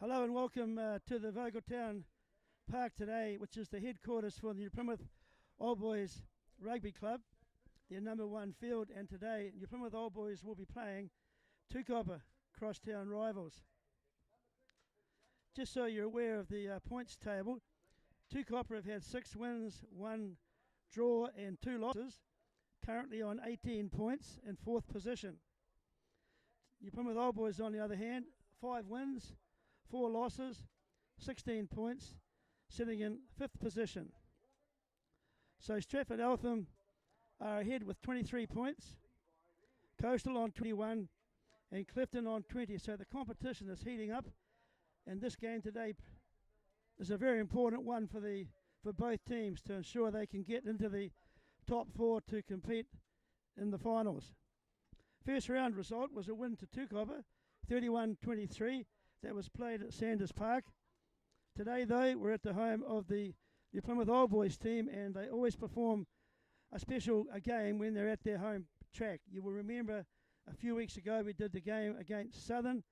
Hello and welcome to the Vogeltown Park today, which is the headquarters for the Plymouth Old Boys Rugby Club, their number one field. And today, New Plymouth Old Boys will be playing Tukapa crosstown rivals. Just so you're aware of the points table, Tukapa have had 6 wins, 1 draw and 2 losses, currently on 18 points in 4th position. New Plymouth Old Boys, on the other hand, 5 wins, 4 losses, 16 points, sitting in 5th position. So Stratford Eltham are ahead with 23 points, Coastal on 21 and Clifton on 20. So the competition is heating up, and this game today is a very important one for both teams to ensure they can get into the top 4 to compete in the finals. First round result was a win to Tukapa, 31-23. That was played at Sanders Park. Today, though, we're at the home of the Plymouth Old Boys team, and they always perform a special game when they're at their home track. You will remember a few weeks ago we did the game against Southern,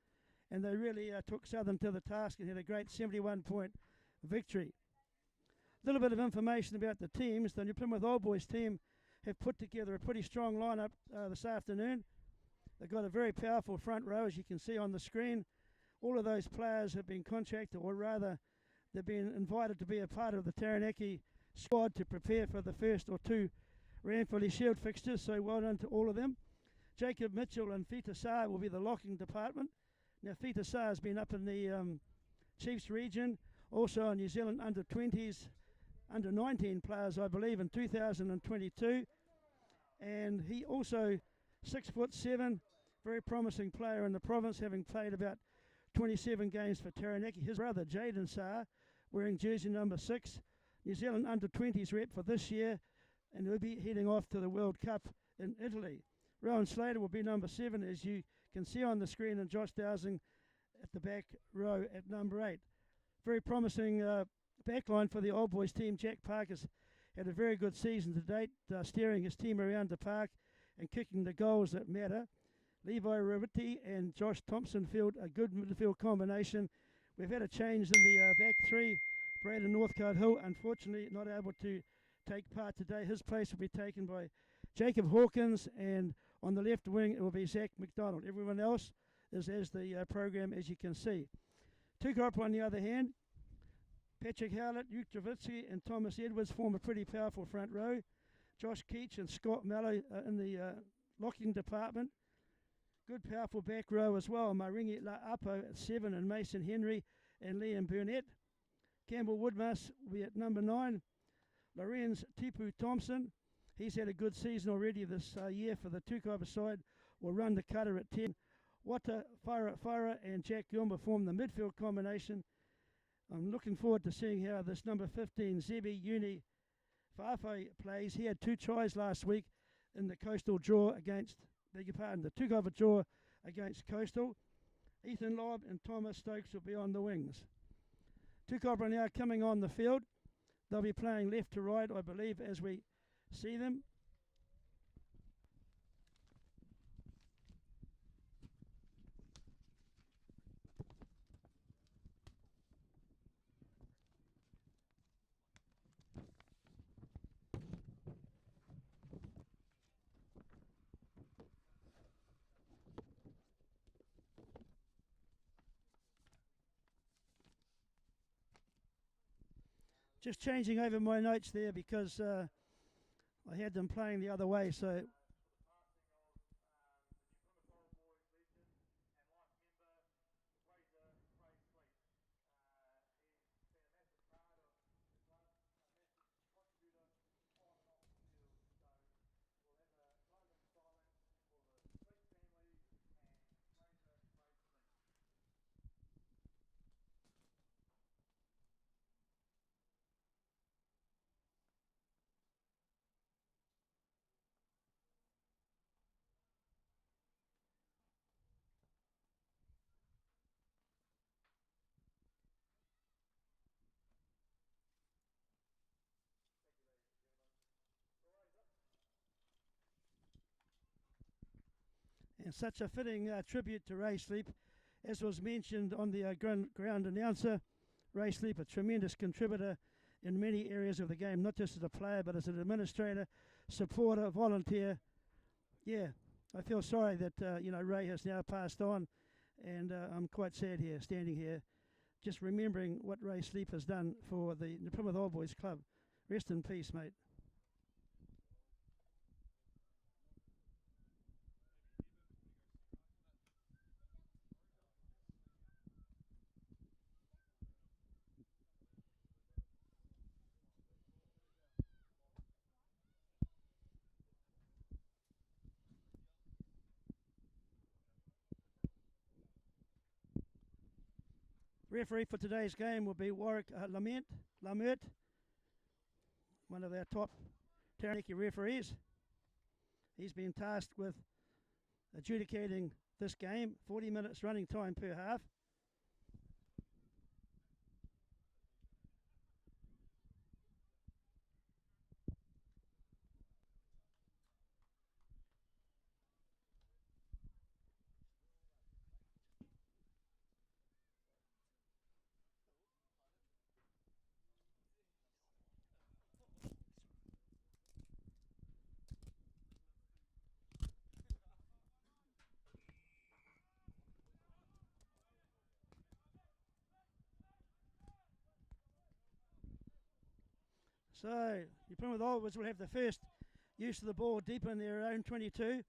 and they really took Southern to the task and had a great 71-point victory. A little bit of information about the teams. The New Plymouth Old Boys team have put together a pretty strong lineup this afternoon. They've got a very powerful front row, as you can see on the screen. All of those players have been contracted, or rather, they've been invited to be a part of the Taranaki squad to prepare for the first or 2 Ranfurly Shield fixtures, so well done to all of them. Jacob Mitchell and Fita Saar will be the locking department. Now, Fita Saar has been up in the Chiefs region, also in New Zealand under-20s, under-19 players, I believe, in 2022. And he also 6'7", very promising player in the province, having played about 27 games for Taranaki. His brother, Jaden Saar, wearing jersey number 6, New Zealand under-20s rep for this year, and he'll be heading off to the World Cup in Italy. Rowan Slater will be number 7, as you can see on the screen, and Josh Dowsing at the back row at number 8. Very promising backline for the Old Boys team. Jack Parker's had a very good season to date, steering his team around the park and kicking the goals that matter. Levi Raviti and Josh Thompson field a good midfield combination. We've had a change in the back 3. Braden Northcote Hill, unfortunately, not able to take part today. His place will be taken by Jacob Hawkins, and on the left wing it will be Zach McDonald. Everyone else is as the program, as you can see. Tukapa, on the other hand, Patrick Howlett, Hugh Travitsky and Thomas Edwards form a pretty powerful front row. Josh Keach and Scott Mallow in the locking department. Good powerful back row as well. Maringi La'apo at 7 and Mason Henry and Liam Burnett. Campbell Woodmas will be at number 9. Lorenz Tipu Thompson, he's had a good season already this year for the Tukapa side, will run the cutter at 10. Wata Farah and Jack Gilmer form the midfield combination. I'm looking forward to seeing how this number 15, Zebi Uni Fafe, plays. He had 2 tries last week in the Coastal draw against, beg your pardon, the Tukapa draw against Coastal. Ethan Lobb and Thomas Stokes will be on the wings. Tukapa are now coming on the field. They'll be playing left to right, I believe, as we see them. Just changing over my notes there because I had them playing the other way, so and such a fitting tribute to Ray Sleep As was mentioned on the ground announcer, Ray Sleep, a tremendous contributor in many areas of the game, not just as a player, but as an administrator, supporter, volunteer. Yeah, I feel sorry that, Ray has now passed on, and I'm quite sad here, standing here, just remembering what Ray Sleep has done for the Plymouth Old Boys Club. Rest in peace, mate. Referee for today's game will be Warwick Lamert, one of our top Taranaki referees. He's been tasked with adjudicating this game, 40 minutes running time per half. So, the Plymouth Old Boys will have the first use of the ball deep in their own 22.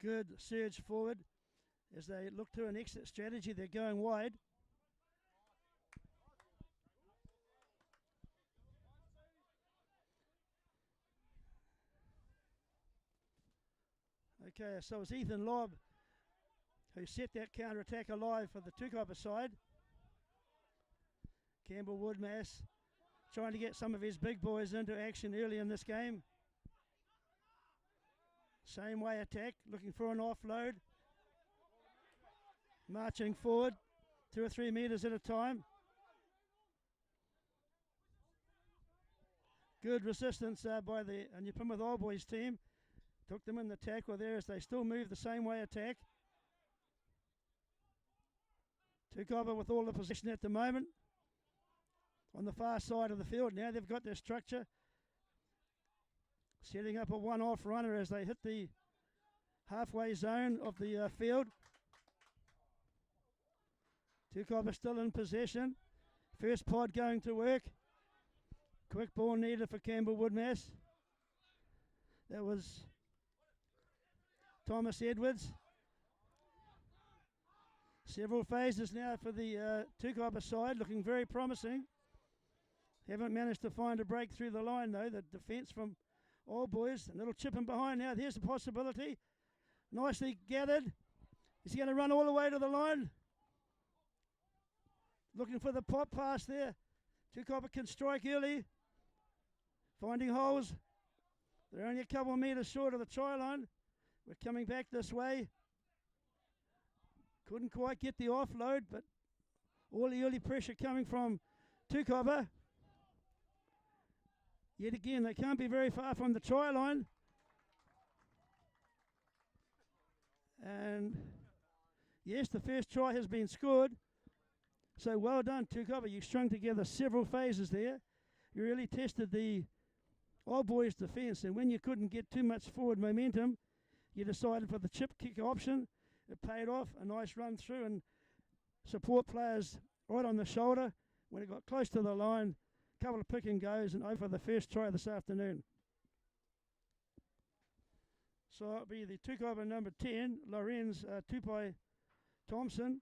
Good surge forward as they look to an exit strategy. They're going wide. Okay, so it's Ethan Lobb who set that counter-attack alive for the Tukapa side. Campbell Woodmass trying to get some of his big boys into action early in this game. Same way attack, looking for an offload. Marching forward, 2 or 3 metres at a time. Good resistance by the Plymouth Old Boys team. Took them in the tackle there as they still move the same way attack. Tukapa with all the possession at the moment. On the far side of the field now, they've got their structure. Setting up a one-off runner as they hit the halfway zone of the field. Tukapa still in possession. First pod going to work. Quick ball needed for Campbell Woodmass. That was Thomas Edwards. Several phases now for the Tukapa side, looking very promising. Haven't managed to find a break through the line though. The defence from Old Boys, a little chip in behind now. Here's a possibility. Nicely gathered. Is he going to run all the way to the line? Looking for the pop pass there. Tukapa can strike early. Finding holes. They're only a couple of metres short of the try line. We're coming back this way. Couldn't quite get the offload, but all the early pressure coming from Tukapa. Yet again, they can't be very far from the try line. And yes, the first try has been scored. So well done, Tukapa. You strung together several phases there. You really tested the Old Boys' defence, and when you couldn't get too much forward momentum, you decided for the chip kick option. It paid off, a nice run through and support players right on the shoulder. When it got close to the line, a couple of pick and goes and over the first try this afternoon. So it'll be the Tukapa number 10, Lorenz Tupai Thompson.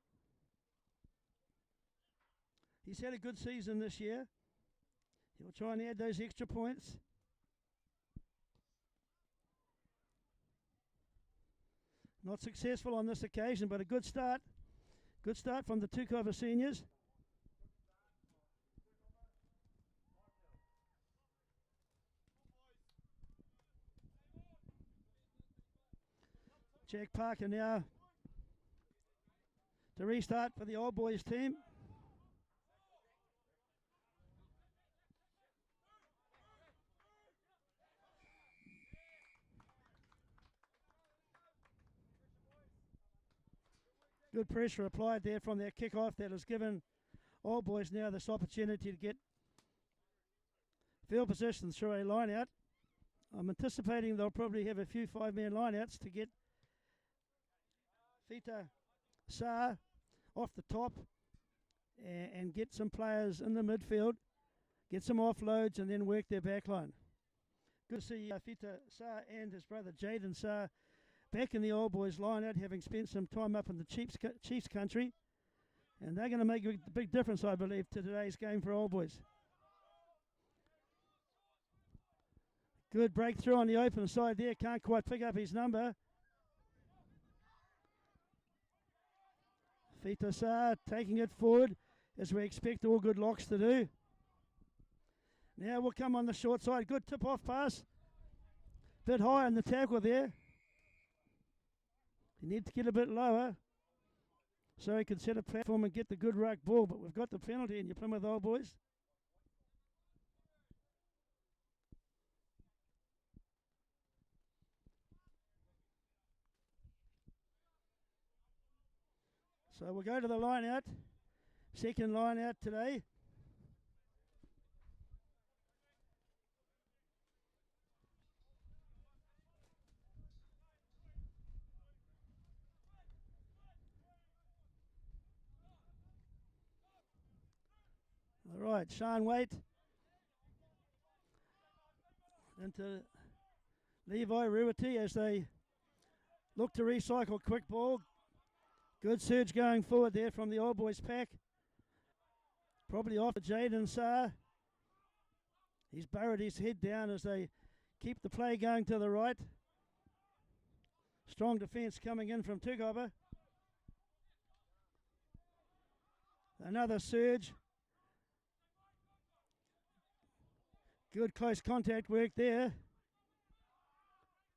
He's had a good season this year. He'll try and add those extra points. Not successful on this occasion, but a good start. Good start from the Tukapa seniors. Jack Parker now to restart for the Old Boys team. Good pressure applied there from their kickoff that has given Old Boys now this opportunity to get field position through a line out. I'm anticipating they'll probably have a few 5-man line outs to get Fita Sa off the top and get some players in the midfield, get some offloads and then work their back line. Good to see Fita Sa and his brother Jaden Sa back in the Old Boys line out, having spent some time up in the Chiefs country, and they're going to make a big difference, I believe, to today's game for Old Boys. Good breakthrough on the open side there, can't quite pick up his number. Fita Sa taking it forward, as we expect all good locks to do. Now we'll come on the short side, good tip-off pass. Bit high on the tackle there. You need to get a bit lower so he can set a platform and get the good ruck ball, but we've got the penalty in your Plymouth Old Boys. So we'll go to the line out, second line out today. All right, Sean Waite into Levi Ruati as they look to recycle quick ball. Good surge going forward there from the Old Boys pack. Probably off to Jaden Sa. He's burrowed his head down as they keep the play going to the right. Strong defence coming in from Tukapa. Another surge. Good close contact work there.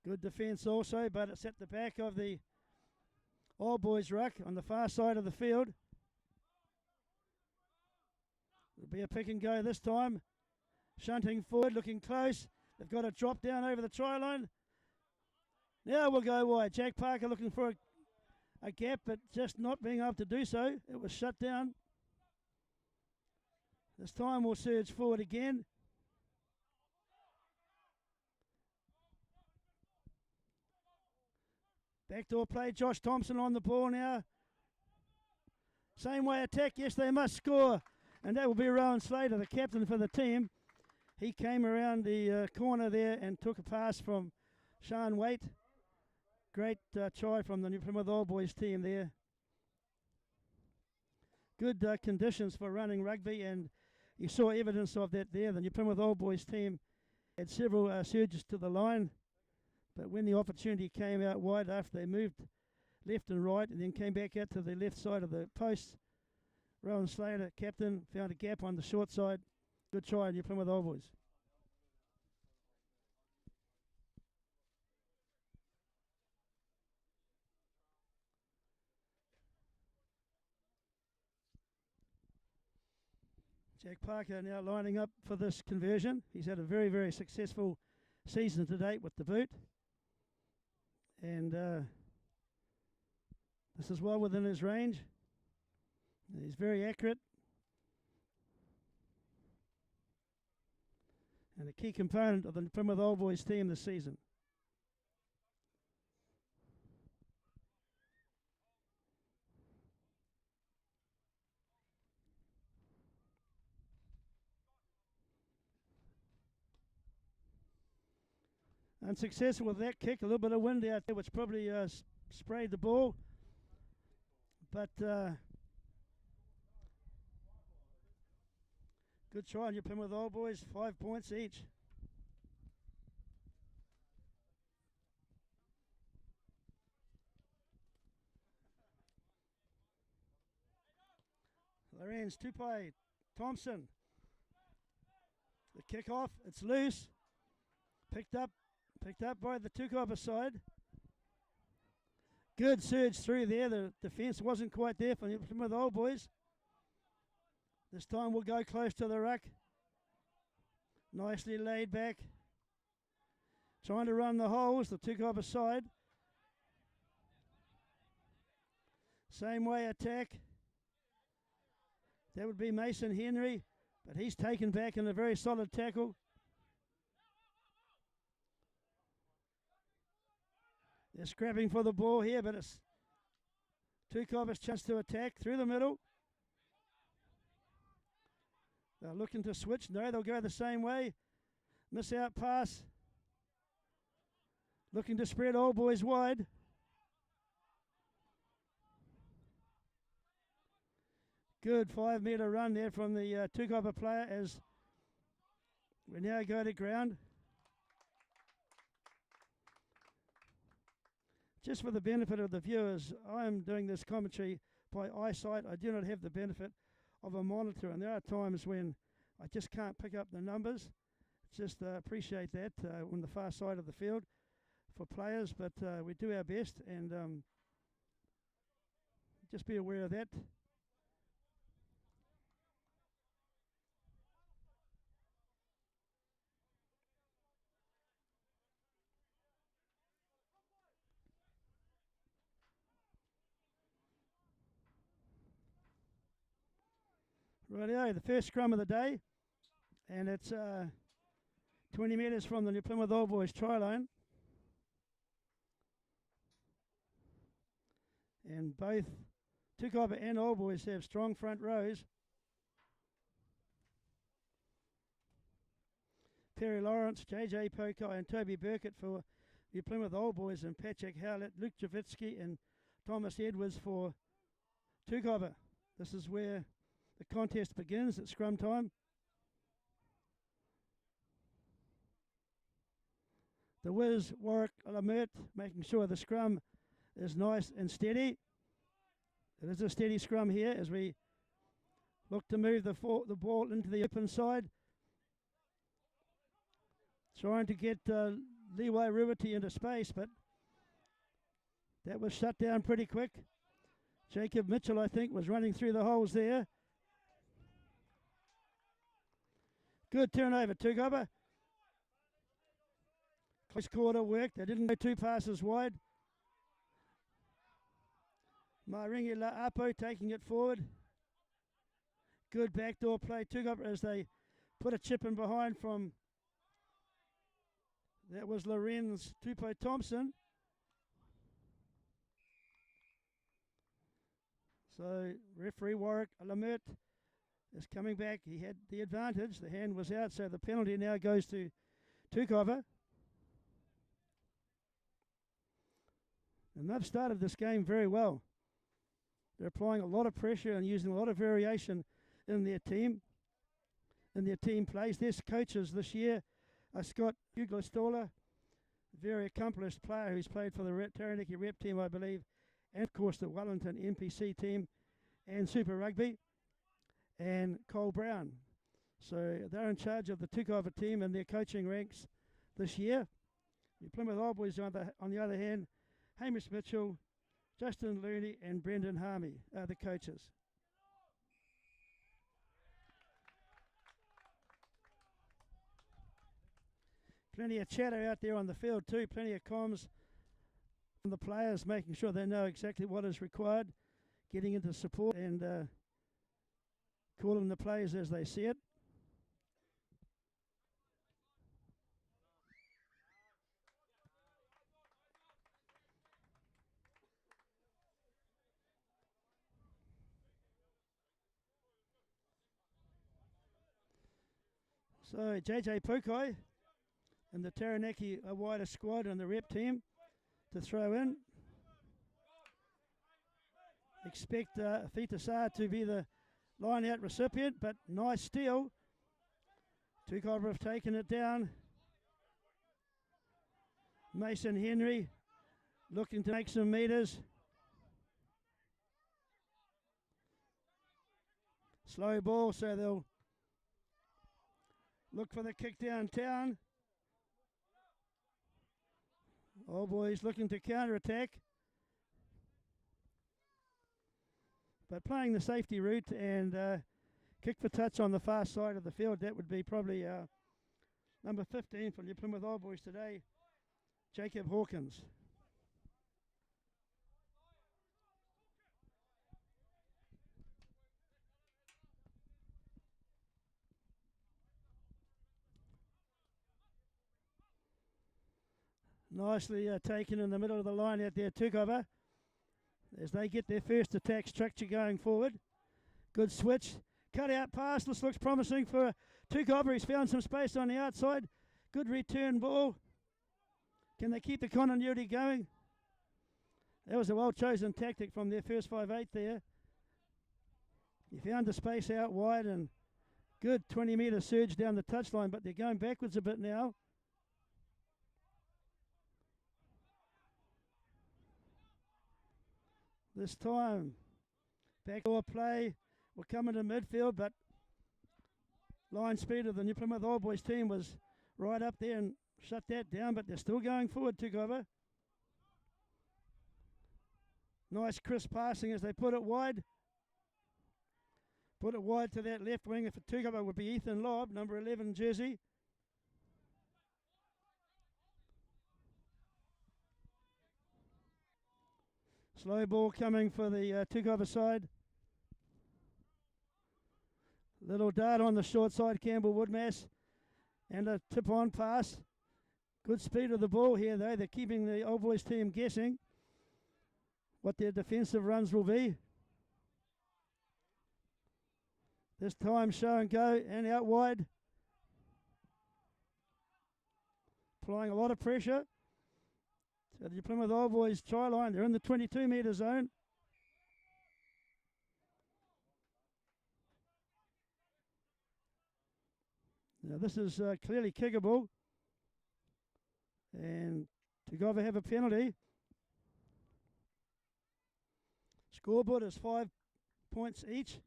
Good defence also, but it's at the back of the Old Boys ruck on the far side of the field. It'll be a pick and go this time. Shunting forward, looking close. They've got a drop down over the try line. Now we'll go wide. Jack Parker looking for a gap, but just not being able to do so. It was shut down. This time we'll surge forward again. Backdoor play, Josh Thompson on the ball now. Same way attack, yes they must score. And that will be Rowan Slater, the captain for the team. He came around the corner there and took a pass from Sean Waite. Great try from the New Plymouth Old Boys team there. Good conditions for running rugby, and you saw evidence of that there. The New Plymouth Old Boys team had several surges to the line. But when the opportunity came out wide after they moved left and right and then came back out to the left side of the post, Rowan Slater, captain, found a gap on the short side. Good try on your Plymouth Old Boys. Jack Parker now lining up for this conversion. He's had a very, very successful season to date with the boot. And this is well within his range. He's very accurate. And a key component of the Plymouth Old Boys team this season. Unsuccessful with that kick, a little bit of wind out there which probably sprayed the ball. But good try on your Plymouth Old Boys, 5 points each. Lorenz, Tupai, Thompson. The kickoff, it's loose. Picked up by the Tukapa side. Good surge through there. The defence wasn't quite there for the Old Boys. This time we'll go close to the ruck. Nicely laid back. Trying to run the holes, the Tukapa side. Same way attack. That would be Mason Henry, but he's taken back in a very solid tackle. They're scrapping for the ball here, but it's Tukapa's chance to attack through the middle. They're looking to switch. No, they'll go the same way. Miss out pass. Looking to spread Old Boys wide. Good 5-metre run there from the Tukapa player as we now go to ground. Just for the benefit of the viewers, I am doing this commentary by eyesight. I do not have the benefit of a monitor, and there are times when I just can't pick up the numbers. Just appreciate that on the far side of the field for players, but we do our best, and just be aware of that. Rightio, the first scrum of the day, and it's 20 metres from the New Plymouth Old Boys try line. And both Tukapa and Old Boys have strong front rows. Perry Lawrence, JJ Pokai and Toby Burkett for New Plymouth Old Boys, and Patrick Howlett, Luke Javitsky and Thomas Edwards for Tukapa. This is where the contest begins at scrum time. The Wiz, Warwick Lamert, making sure the scrum is nice and steady. It is a steady scrum here as we look to move the ball into the open side. Trying to get Leeway Ruberty into space, but that was shut down pretty quick. Jacob Mitchell, I think, was running through the holes there. Good turnover, Tukapa. Close quarter work. They didn't go 2 passes wide. Maringi La'apo taking it forward. Good backdoor play, Tukapa, as they put a chip in behind from, that was Lorenz Tupo Thompson. So referee Warwick Lamert is coming back. He had the advantage. The hand was out, so the penalty now goes to Tukapa. And they've started this game very well. They're applying a lot of pressure and using a lot of variation in their team plays. Their coaches this year are Scott Uglastola, very accomplished player who's played for the Taranaki Rep team, I believe, and of course the Wellington NPC team and Super Rugby, and Cole Brown. So they're in charge of the Tukapa team and their coaching ranks this year. The Plymouth Old Boys, on the other hand, Hamish Mitchell, Justin Looney and Brendan Harmey are the coaches. Plenty of chatter out there on the field too, plenty of comms from the players, making sure they know exactly what is required, getting into support and calling the plays as they see it. So JJ Pokai and the Taranaki wider squad and the rep team to throw in. Expect Fitasar to be the line out recipient, but nice steal. Tukapa have taken it down. Mason Henry looking to make some metres. Slow ball, so they'll look for the kick downtown. Old Boys looking to counter-attack, but playing the safety route and kick for touch on the far side of the field. That would be probably number 15 for New Plymouth Old Boys today, Jacob Hawkins. Nicely taken in the middle of the line out there, Tukapa, as they get their first attack structure going forward. Good switch. Cut out pass. This looks promising for Tukapa. He's found some space on the outside. Good return ball. Can they keep the continuity going? That was a well-chosen tactic from their first 5'8" there. He found the space out wide and good 20-metre surge down the touchline, but they're going backwards a bit now. This time, backdoor play will come into midfield, but line speed of the New Plymouth Old Boys team was right up there and shut that down, but they're still going forward, Tukapa. Nice crisp passing as they put it wide. Put it wide to that left winger for Tukapa would be Ethan Lobb, number 11 jersey. Slow ball coming for the Tukapa side. Little dart on the short side, Campbell Woodmass. And a tip-on pass. Good speed of the ball here, though. They're keeping the Old Boys team guessing what their defensive runs will be. This time, show and go and out wide. Applying a lot of pressure. So the Plymouth Old Boys try line. They're in the 22-metre zone. Now this is clearly kickable. And Tukapa have a penalty. Scoreboard is 5 points each.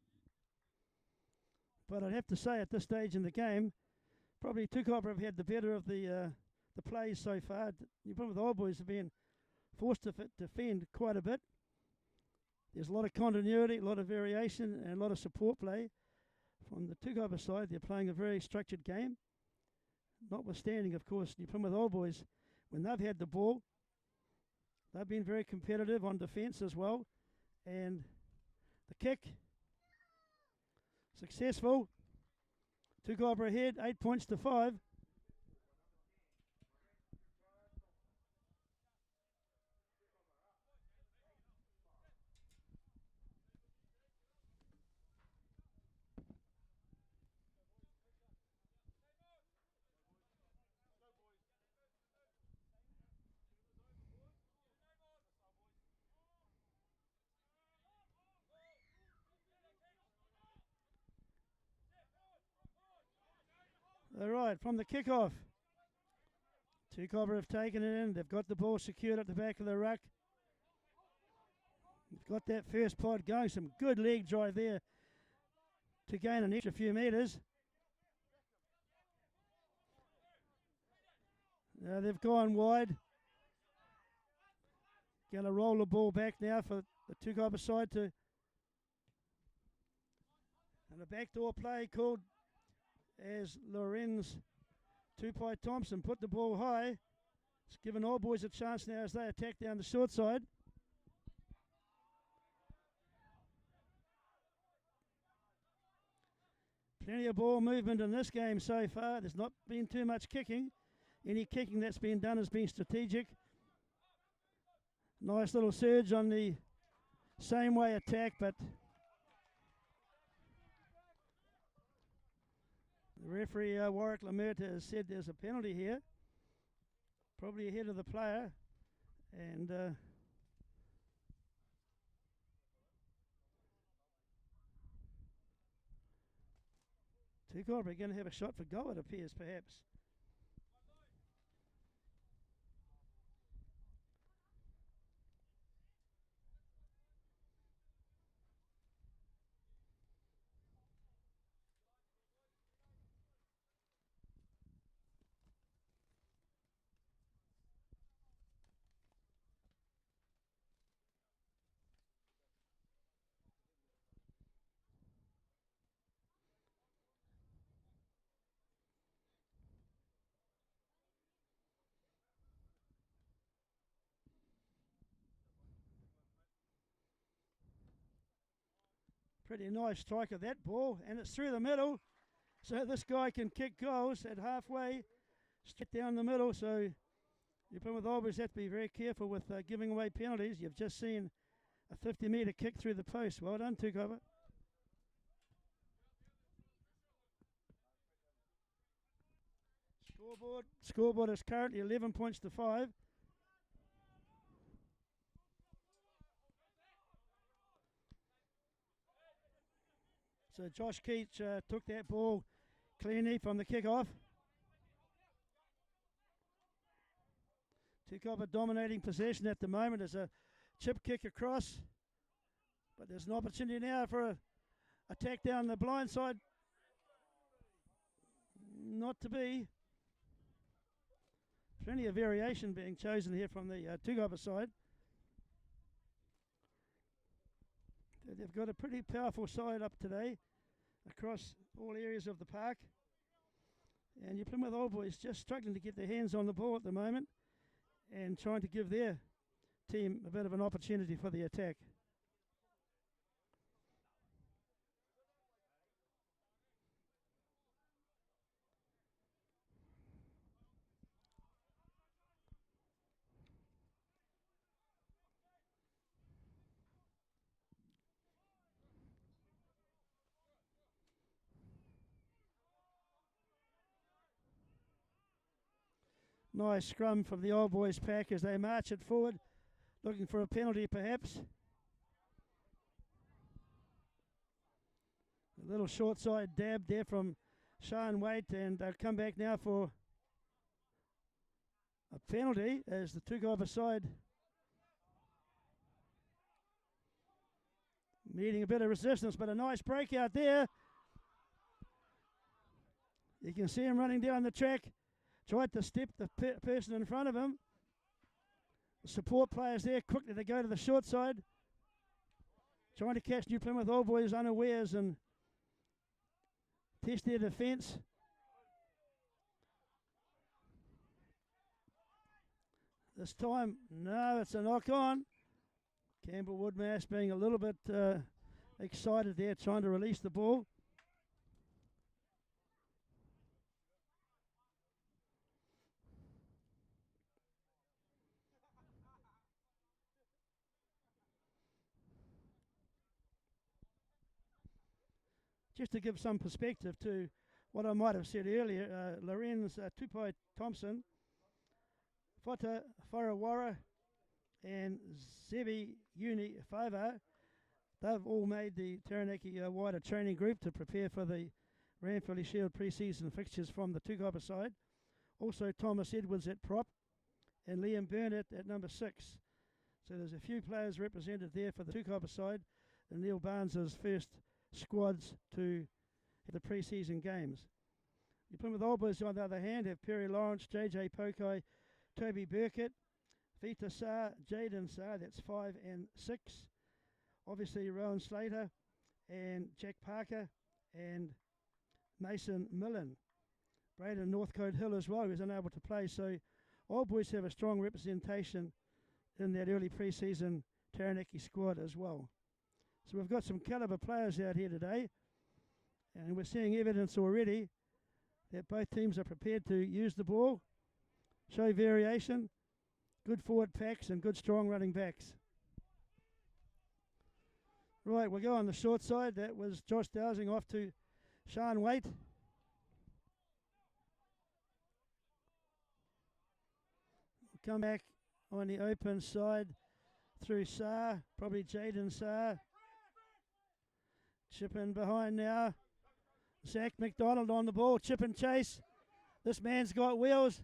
But I'd have to say at this stage in the game, probably Tukapa have had the better of the plays so far. New Plymouth Old Boys have been forced to defend quite a bit. There's a lot of continuity, a lot of variation, and a lot of support play. From the Tukapa side, they're playing a very structured game. Notwithstanding, of course, New Plymouth Old Boys, when they've had the ball, they've been very competitive on defence as well. And the kick, successful. Tukapa ahead, 8 points to 5. All right, from the kickoff, Tukapa have taken it in. They've got the ball secured at the back of the ruck. They've got that first pod going. Some good leg drive there to gain an extra few metres. Now they've gone wide. Going to roll the ball back now for the Tukapa side to. And a backdoor play called as Lorenz Tupai Thompson put the ball high. It's given Old Boys a chance now as they attack down the short side. Plenty of ball movement in this game so far. There's not been too much kicking. Any kicking that's been done has been strategic. Nice little surge on the same way attack, but the referee, Warwick Lamerta, has said there's a penalty here. Probably ahead of the player. And Tukapa are going to have a shot for goal, it appears, perhaps. Pretty nice strike of that ball, and it's through the middle. So this guy can kick goals at halfway, straight down the middle. So You Plymouth Always have to be very careful with giving away penalties. You've just seen a 50-metre kick through the post. Well done, Tukapa. Scoreboard is currently 11 points to 5. So Josh Keach took that ball cleanly from the kickoff. Tukapa dominating possession at the moment as a chip kick across. But there's an opportunity now for a attack down the blind side. Not to be. Plenty of variation being chosen here from the Tukapa side. They've got a pretty powerful side up today across all areas of the park. And your Plymouth Old Boys just struggling to get their hands on the ball at the moment and trying to give their team a bit of an opportunity for the attack. Nice scrum from the Old Boys pack as they march it forward, looking for a penalty perhaps. A little short side dab there from Sean Waite, and they'll come back now for a penalty as the Tukapa side meeting a bit of resistance, but a nice breakout there. You can see him running down the track. Tried to step the person in front of him. The support players there quickly to go to the short side. Trying to catch New Plymouth Old Boys unawares and test their defence. This time, no, it's a knock on. Campbell Woodmass being a little bit excited there, trying to release the ball. Just to give some perspective to what I might have said earlier, Lorenz Tupai Thompson, Fota Wharawara and Zebi Uni Fava, they've all made the Taranaki wider training group to prepare for the Ranfurly Shield pre-season fixtures from the Tukapa side. Also Thomas Edwards at prop and Liam Burnett at number 6. So there's a few players represented there for the Tukapa side, and Neil Barnes' first squads to the pre-season games. The Plymouth Old Boys, on the other hand, have Perry Lawrence, JJ Pokai, Toby Burkett, Vita Saar, Jaden Saar, that's 5 and 6. Obviously Rowan Slater and Jack Parker and Mason Millen. Braden Northcote Hill as well, who's unable to play. So Old Boys have a strong representation in that early pre-season Taranaki squad as well. So we've got some calibre players out here today, and we're seeing evidence already that both teams are prepared to use the ball, show variation, good forward packs and good strong running backs. Right, we'll go on the short side. That was Josh Dowsing off to Sean Waite. We'll come back on the open side through Saar, probably Jaden Saar. Chip in behind now. Zach McDonald on the ball. Chip and chase. This man's got wheels.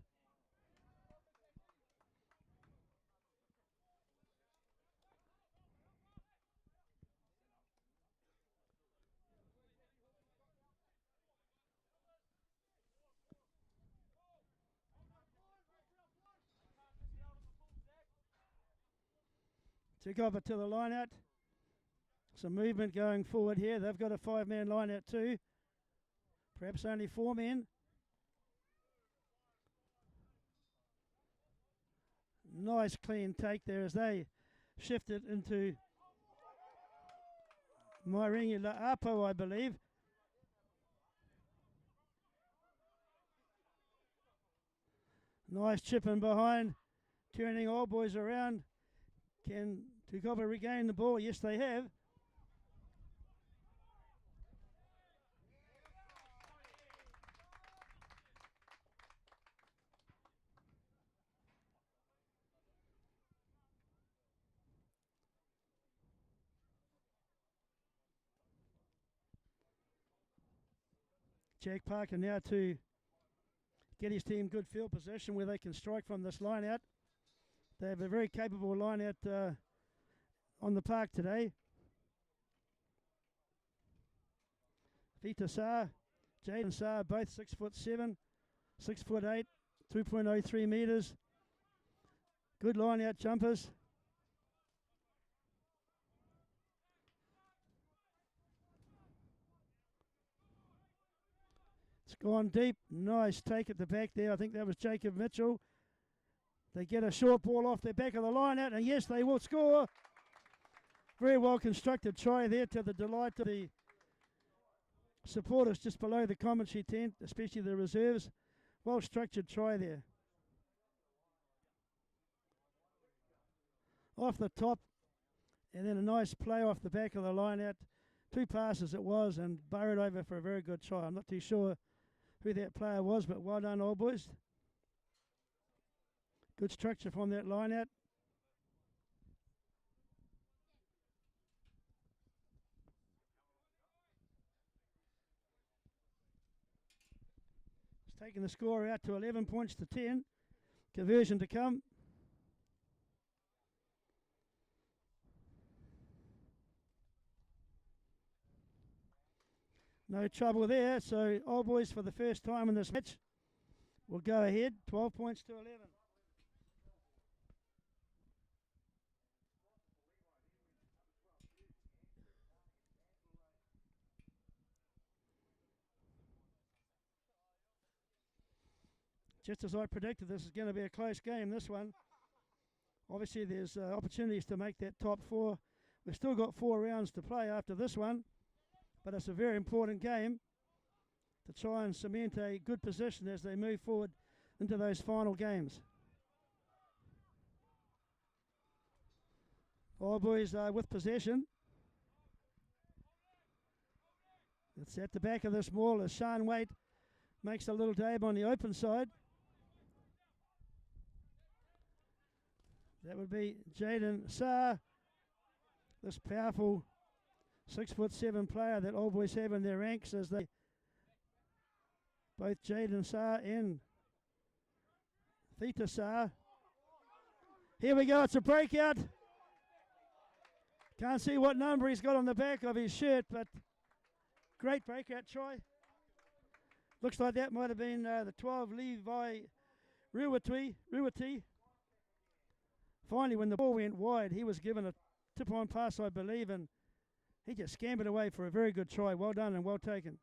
Tukapa to the line out. Some movement going forward here. They've got a 5-man line out too. Perhaps only 4 men. Nice clean take there as they shifted into Mairingi La'apo, I believe. Nice chip in behind. turning Old Boys around. Can Tukapa regain the ball? Yes, they have. Jack Parker now to get his team good field position where they can strike from this line out. They have a very capable line out on the park today. Vita Saar, Jaden Saar, both 6'7", 6'8", 2.03 metres. Good line out jumpers. It's gone deep. Nice take at the back there. I think that was Jacob Mitchell. They get a short ball off the back of the line out, and yes, they will score. Very well constructed try there, to the delight of the supporters just below the commentary tent, especially the reserves. Well structured try there. Off the top, and then a nice play off the back of the line out. 2 passes it was, and burrowed over for a very good try. I'm not too sure who that player was, but well done, Old Boys. Good structure from that line out. It's taking the score out to 11 points to 10. Conversion to come. No trouble there, so Old Boys for the first time in this match will go ahead, 12 points to 11. Just as I predicted, this is going to be a close game, this one. Obviously, there's opportunities to make that top 4. We've still got 4 rounds to play after this one, but it's a very important game to try and cement a good position as they move forward into those final games. All Boys with possession. It's at the back of this maul as Sean Waite makes a little dab on the open side. That would be Jaden Saar, this powerful 6'7" player that Old Boys have in their ranks, as they both Jaden Saar and Theta Saar. Here we go, it's a breakout. Can't see what number he's got on the back of his shirt, but great breakout try. Looks like that might have been the 12, Levi Ruati. Finally, when the ball went wide, he was given a tip-on pass, I believe, and he just scampered away for a very good try. Well done and well taken.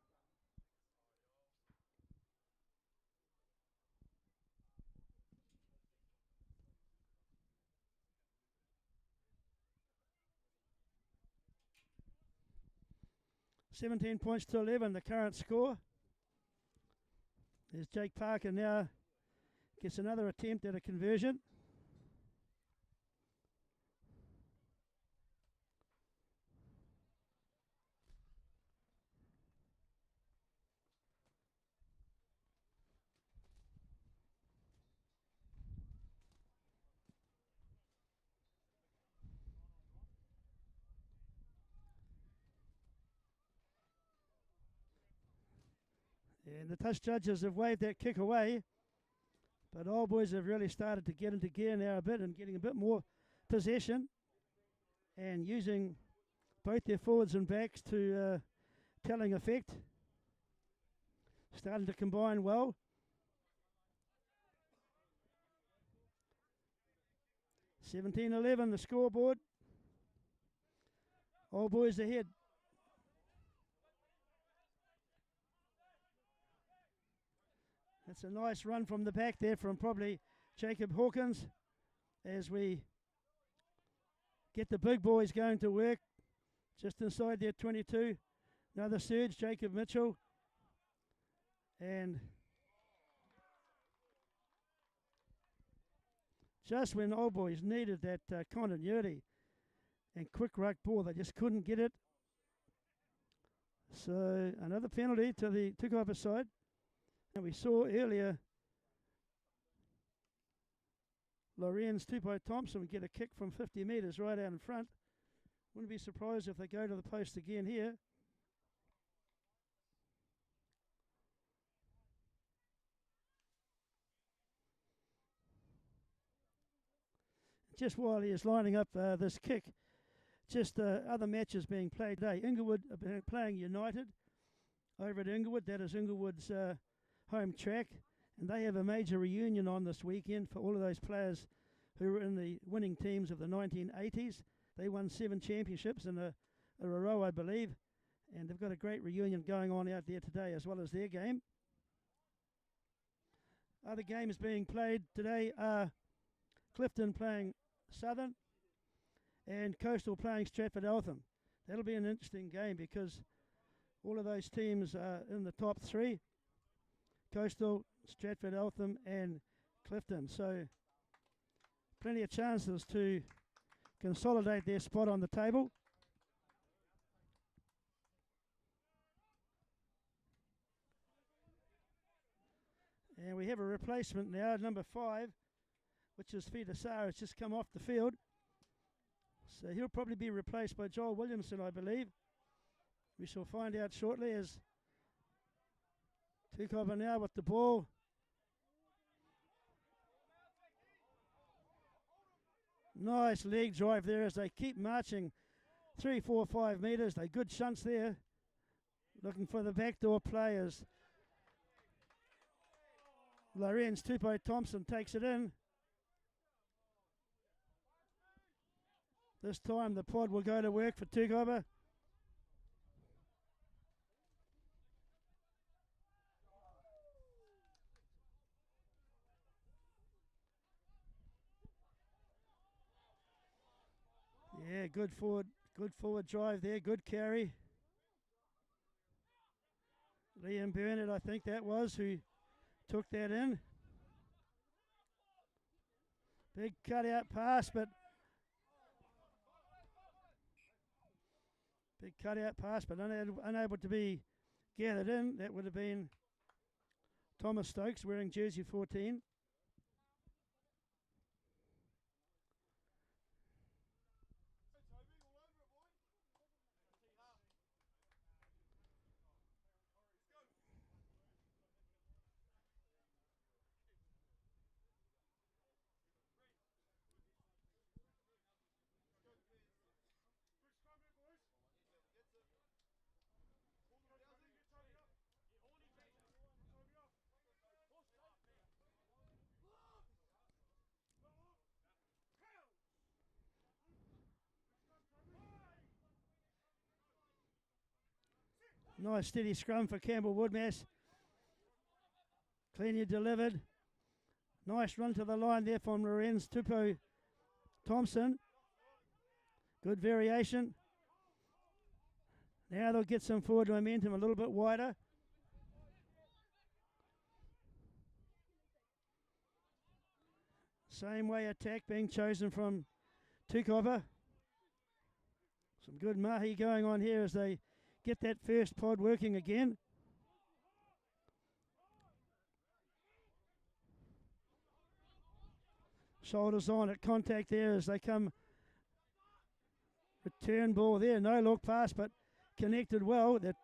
$17 points to 11, the current score. There's Jake Parker now, gets another attempt at a conversion. And the touch judges have waved that kick away, but Old Boys have really started to get into gear now a bit and getting a bit more possession and using both their forwards and backs to telling effect. Starting to combine well. $17-11 the scoreboard. Old Boys ahead. That's a nice run from the back there from probably Jacob Hawkins as we get the big boys going to work just inside their 22. Another surge, Jacob Mitchell. And just when Old Boys needed that continuity and quick ruck ball, they just couldn't get it. So another penalty to the Tukapa side. And we saw earlier Lorenz Tupou Thompson get a kick from 50 metres right out in front. Wouldn't be surprised if they go to the post again here. Just while he is lining up this kick, just other matches being played today. Inglewood are playing United over at Inglewood. That is Inglewood's home track. And they have a major reunion on this weekend for all of those players who were in the winning teams of the 1980s. They won 7 championships in a row, I believe. And they've got a great reunion going on out there today as well as their game. Other games being played today are Clifton playing Southern and Coastal playing Stratford Eltham. That'll be an interesting game because all of those teams are in the top 3. Coastal, Stratford Eltham and Clifton. So plenty of chances to consolidate their spot on the table. And we have a replacement now, number 5, which is Feta Sarr, has just come off the field. So he'll probably be replaced by Joel Williamson, I believe. We shall find out shortly as Tukapa now with the ball. Nice leg drive there as they keep marching 3, 4, 5 metres. They good shunts there. Looking for the backdoor players. Lorenz Tupou Thompson takes it in. This time the pod will go to work for Tukapa. Yeah, good forward drive there, good carry. Liam Burnett, I think that was, who took that in. Big cutout pass, but unable to be gathered in. That would have been Thomas Stokes wearing jersey 14. Nice steady scrum for Campbell Woodmass. Cleanly delivered. Nice run to the line there from Lorenz Tupou Thompson. Good variation. Now they'll get some forward momentum a little bit wider. Same way attack being chosen from Tukapa. Some good mahi going on here as they get that first pod working again. Shoulders on at contact there as they come. Return ball there, no look pass, but connected well. That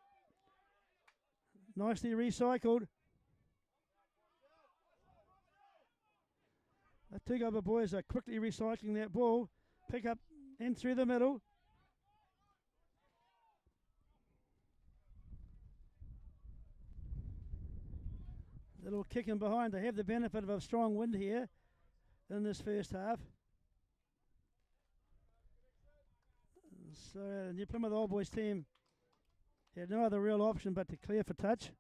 nicely recycled. The Tukapa boys are quickly recycling that ball. Pick up in through the middle. Little kick in behind. They have the benefit of a strong wind here in this first half. So the New Plymouth Old Boys team had no other real option but to clear for touch.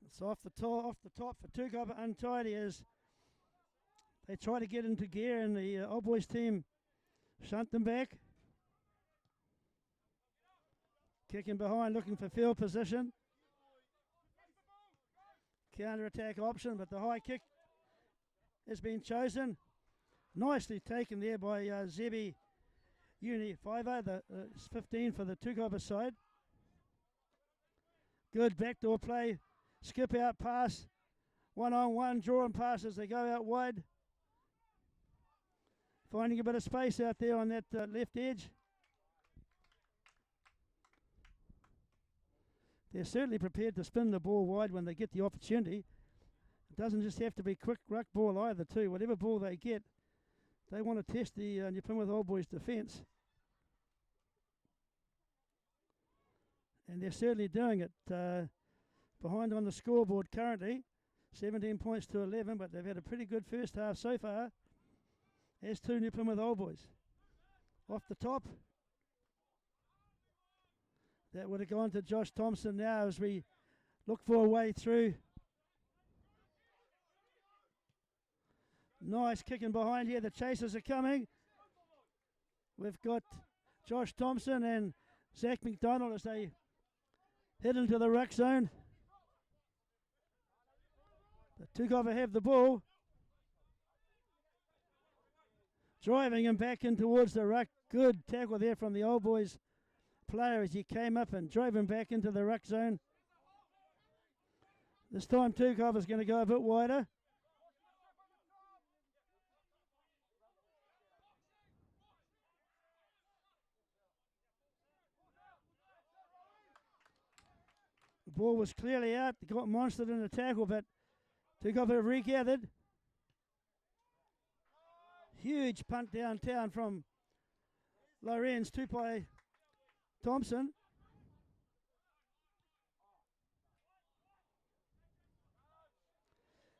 It's off the top for Tukapa, untidy as they try to get into gear, and the old boys team shunt them back. Kicking behind, looking for field position. Counter-attack option, but the high kick has been chosen. Nicely taken there by Zebi Uni-Fiver, the 15 for the Tukapa side. Good backdoor play, skip out pass, one-on-one, drawing pass as they go out wide. Finding a bit of space out there on that left edge. They're certainly prepared to spin the ball wide when they get the opportunity. It doesn't just have to be quick ruck ball either too. Whatever ball they get, they want to test the New Plymouth Old Boys defence. And they're certainly doing it. Behind on the scoreboard currently, 17 points to 11, but they've had a pretty good first half so far. As two New Plymouth Old Boys. Off the top. That would have gone to Josh Thompson now as we look for a way through. Nice kicking behind here. The chasers are coming. We've got Josh Thompson and Zach McDonald as they head into the ruck zone. The Tukapa have the ball. Driving him back in towards the ruck. Good tackle there from the Old Boys player as he came up and drove him back into the ruck zone. This time Tukapa is going to go a bit wider. The ball was clearly out. They got monstered in the tackle, but Tukapa regathered. Huge punt downtown from Lorenz, Tupai Thompson.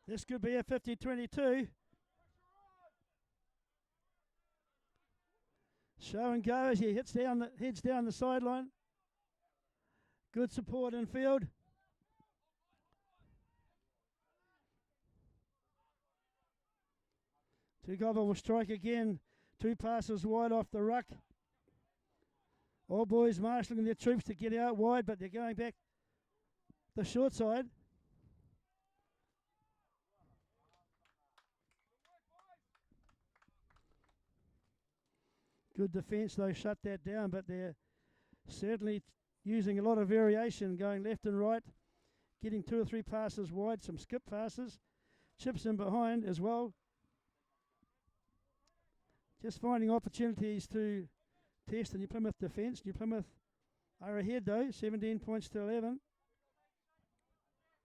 This could be a 50-22. Show and go as he heads down the sideline. Good support in field. Tukapa will strike again. Two passes wide off the ruck. All boys marshalling their troops to get out wide, but they're going back the short side. Good defence, though, shut that down, but they're certainly using a lot of variation, going left and right, getting two or three passes wide, some skip passes, chips in behind as well. Just finding opportunities to test the New Plymouth defence. New Plymouth are ahead though, 17 points to 11.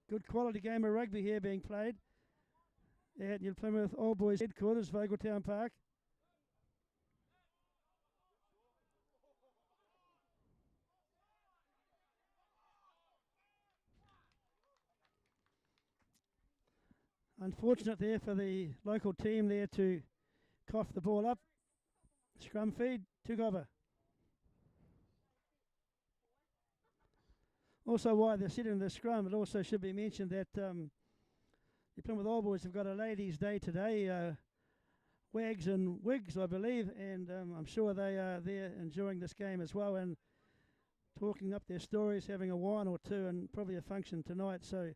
Good quality game of rugby here being played at New Plymouth Old Boys headquarters, Vogeltown Park. Unfortunate there for the local team there to cough the ball up. Scrum feed, Tukapa. Also, while they're sitting in the scrum, it also should be mentioned that the Plymouth Old Boys have got a ladies' day today. Wags and Wigs, I believe, and I'm sure they are there enjoying this game as well and talking up their stories, having a wine or two, and probably a function tonight. So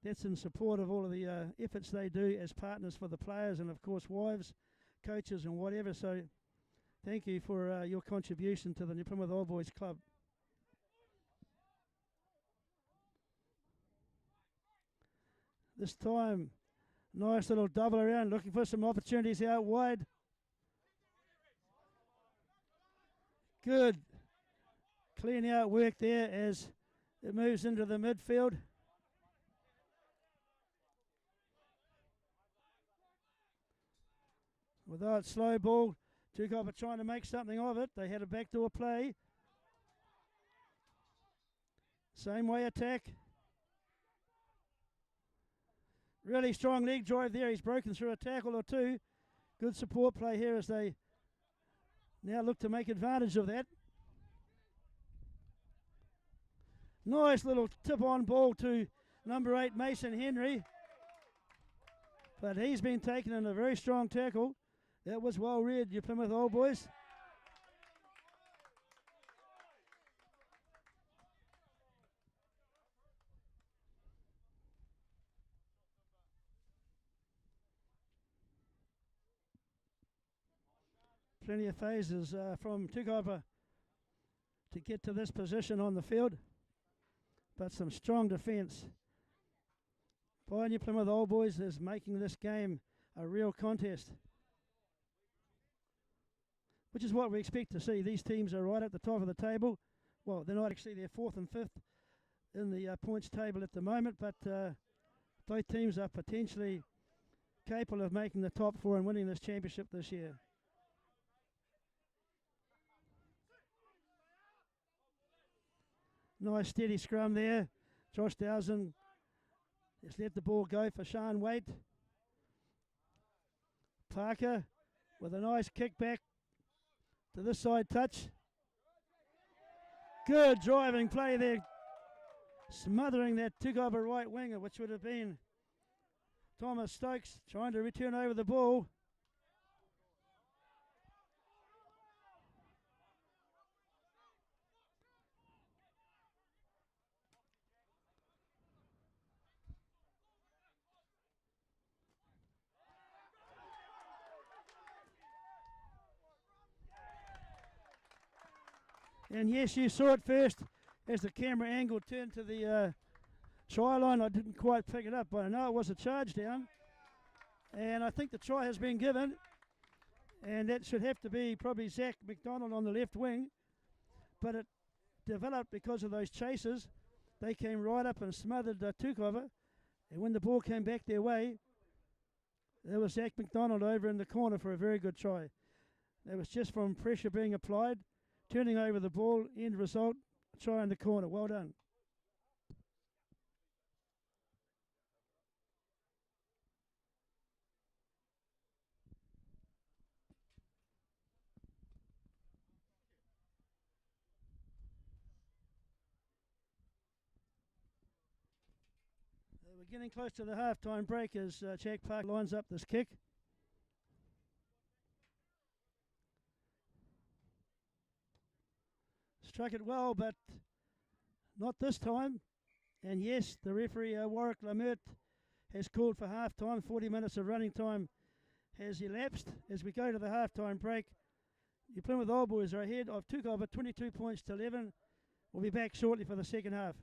that's in support of all of the efforts they do as partners for the players and, of course, wives, coaches and whatever. So thank you for your contribution to the New Plymouth Old Boys Club. This time, nice little double around, looking for some opportunities out wide. Good clean out work there as it moves into the midfield. Without slow ball, Tukapa trying to make something of it. They had a backdoor play. Same way attack. Really strong leg drive there. He's broken through a tackle or two. Good support play here as they now look to make advantage of that. Nice little tip-on ball to number 8, Mason Henry. But he's been taken in a very strong tackle. That was well read, you Plymouth Old Boys. Plenty of phases from Tukapa to get to this position on the field. But some strong defence. Pioneer Plymouth Old Boys is making this game a real contest, which is what we expect to see. These teams are right at the top of the table. Well, they're not actually, they're 4th and 5th in the points table at the moment, but both teams are potentially capable of making the top 4 and winning this championship this year. Nice steady scrum there. Josh Dowson has let the ball go for Sean Waite. Parker with a nice kick back to this side touch. Good driving play there. Smothering that Tukapa right winger, which would have been Thomas Stokes, trying to return over the ball. And yes, you saw it first as the camera angle turned to the try line. I didn't quite pick it up, but I know it was a charge down. And I think the try has been given. And that should have to be probably Zach McDonald on the left wing. But it developed because of those chases. They came right up and smothered Tukapa. And when the ball came back their way, there was Zach McDonald over in the corner for a very good try. That was just from pressure being applied. Turning over the ball, end result, try in the corner. Well done. We're getting close to the half-time break as Jack Park lines up this kick. Struck it well, but not this time. And yes, the referee, Warwick Lamert, has called for half-time. 40 minutes of running time has elapsed as we go to the half-time break. The Plymouth Old Boys are ahead of Tukapa, 22 points to 11. We'll be back shortly for the second half.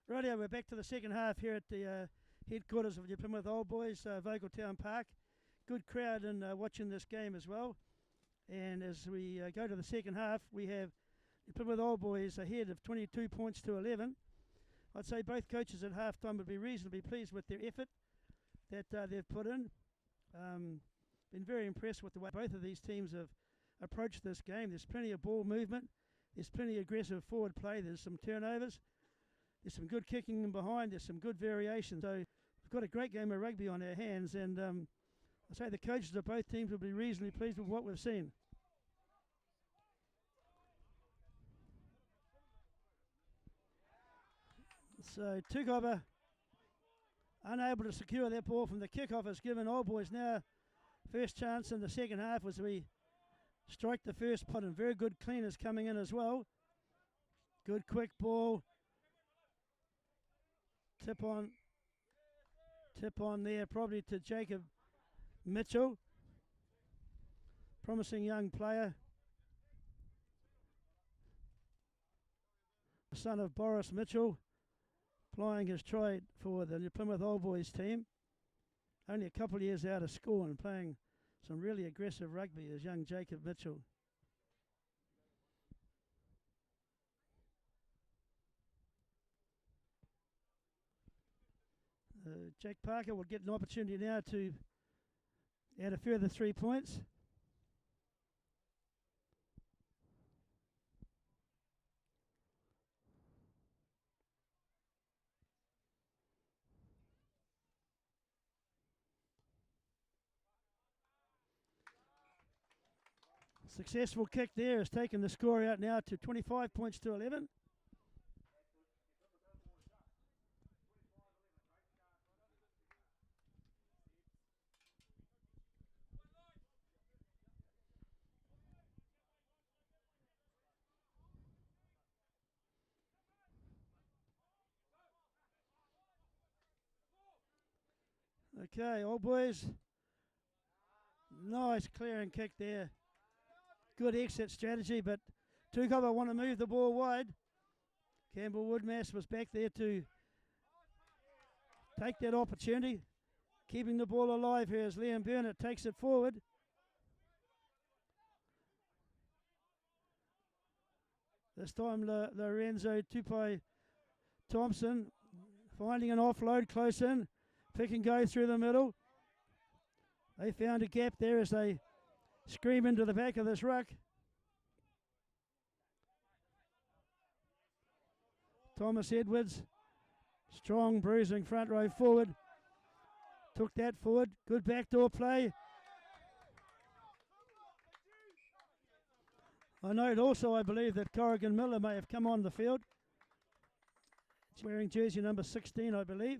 Rightio, we're back to the second half here at the headquarters of the Plymouth Old Boys, Vogeltown Park. Good crowd in watching this game as well. And as we go to the second half, we have the Plymouth Old Boys ahead of 22 points to 11. I'd say both coaches at half-time would be reasonably pleased with their effort that they've put in. Been very impressed with the way both of these teams have approached this game. There's plenty of ball movement. There's plenty of aggressive forward play. There's some turnovers. There's some good kicking in behind. There's some good variation. So we've got a great game of rugby on our hands. And I say the coaches of both teams will be reasonably pleased with what we've seen. So Tukapa unable to secure that ball from the kickoff has given Old Boys now first chance in the second half as we strike the first pot, and very good cleaners coming in as well. Good quick ball. Tip on there probably to Jacob Mitchell. Promising young player. Son of Boris Mitchell, plying his trade for the Plymouth Old Boys team. Only a couple of years out of school and playing some really aggressive rugby as young Jacob Mitchell. Jack Parker will get an opportunity now to add a further 3 points. Successful kick there has taken the score out now to 25 points to 11. Okay, Old Boys. Nice clearing kick there. Good exit strategy, but Tukapa want to move the ball wide. Campbell Woodmass was back there to take that opportunity. Keeping the ball alive here as Liam Burnett takes it forward. This time Lorenzo Tupai Thompson finding an offload close in. Pick and go through the middle. They found a gap there as they scream into the back of this ruck. Thomas Edwards, strong bruising front row forward. Took that forward. Good backdoor play. I note also, I believe, that Corrigan Miller may have come on the field. Wearing jersey number 16, I believe,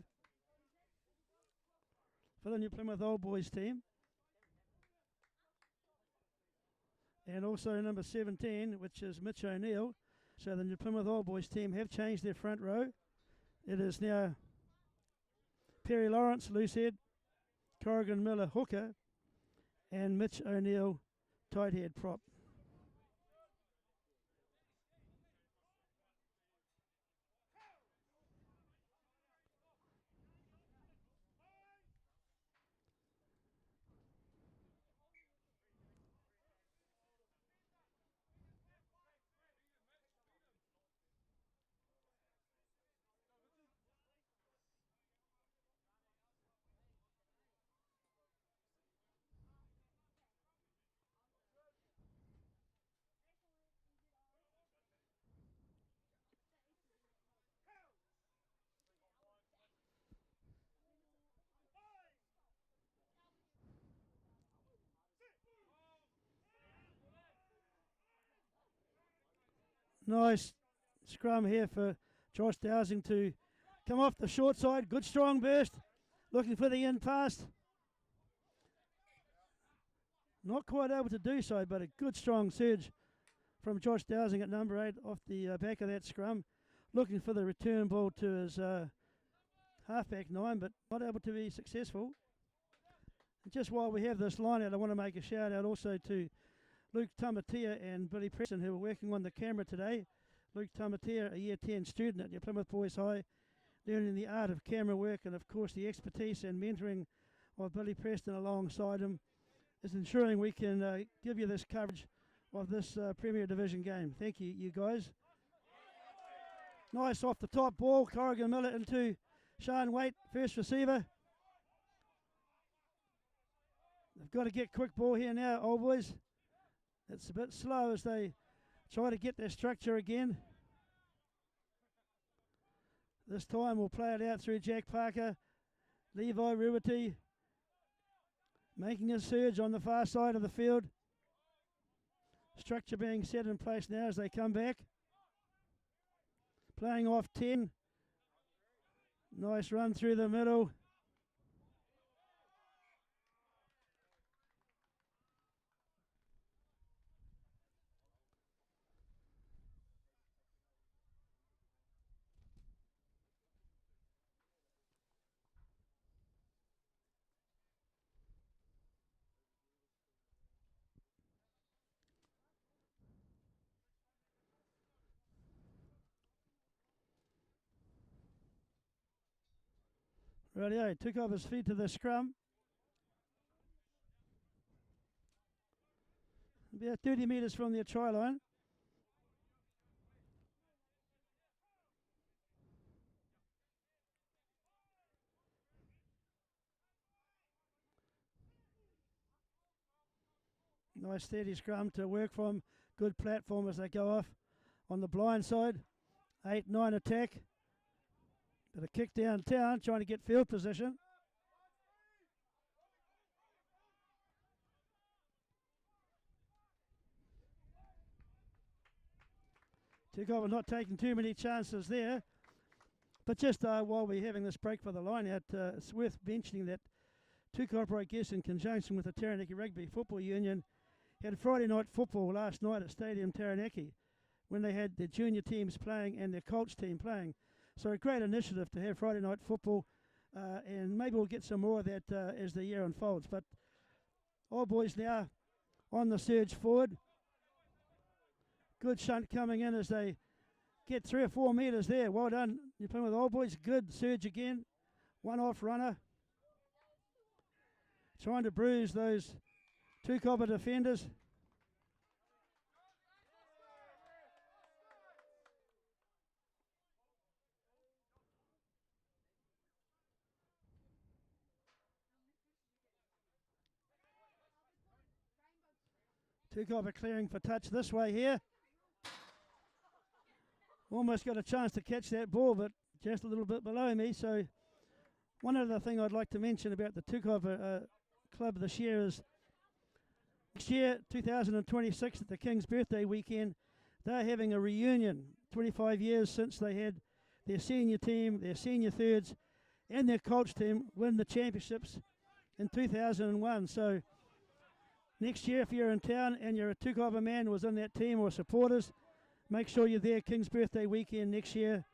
for the New Plymouth Old Boys team. And also number 17, which is Mitch O'Neill. So the New Plymouth Old Boys team have changed their front row. It is now Perry Lawrence, loosehead, Corrigan Miller, hooker, and Mitch O'Neill, tight head prop. Nice scrum here for Josh Dowsing to come off the short side. Good strong burst. Looking for the in pass. Not quite able to do so, but a good strong surge from Josh Dowsing at number 8 off the back of that scrum. Looking for the return ball to his halfback 9, but not able to be successful. And just while we have this line out, I want to make a shout out also to Luke Tamatea and Billy Preston, who were working on the camera today. Luke Tamatea, a Year 10 student at your Plymouth Boys High, learning the art of camera work, and of course the expertise and mentoring of Billy Preston alongside him is ensuring we can give you this coverage of this Premier Division game. Thank you, you guys. Nice off the top ball, Corrigan Miller into Sean Waite, first receiver. They've got to get quick ball here now, old boys. It's a bit slow as they try to get their structure again. This time we'll play it out through Jack Parker, Levi Ruity, making a surge on the far side of the field. Structure being set in place now as they come back. Playing off 10. Nice run through the middle. Rightio, took off his feet to the scrum. About 30 metres from their try line. Nice steady scrum to work from. Good platform as they go off on the blind side. 8-9 attack. But a kick downtown, trying to get field position. Tukapa not taking too many chances there. But just while we're having this break for the line out, it's worth mentioning that Tukapa, I guess, in conjunction with the Taranaki Rugby Football Union, had Friday night football last night at Stadium Taranaki when they had their junior teams playing and their Colts team playing. So a great initiative to have Friday night football, and maybe we'll get some more of that as the year unfolds. But all boys now on the surge forward. Good shunt coming in as they get 3 or 4 metres there. Well done. You're playing with all boys. Good surge again. One off runner. Trying to bruise those Tukapa defenders. Tukapa clearing for touch this way here. Almost got a chance to catch that ball, but just a little bit below me. So one other thing I'd like to mention about the Tukapa club this year is next year, 2026, at the King's birthday weekend, they're having a reunion. 25 years since they had their senior team, their senior thirds, and their Colts team win the championships in 2001. So next year, if you're in town and you're a Tukapa man who was in that team or supporters, make sure you're there King's birthday weekend next year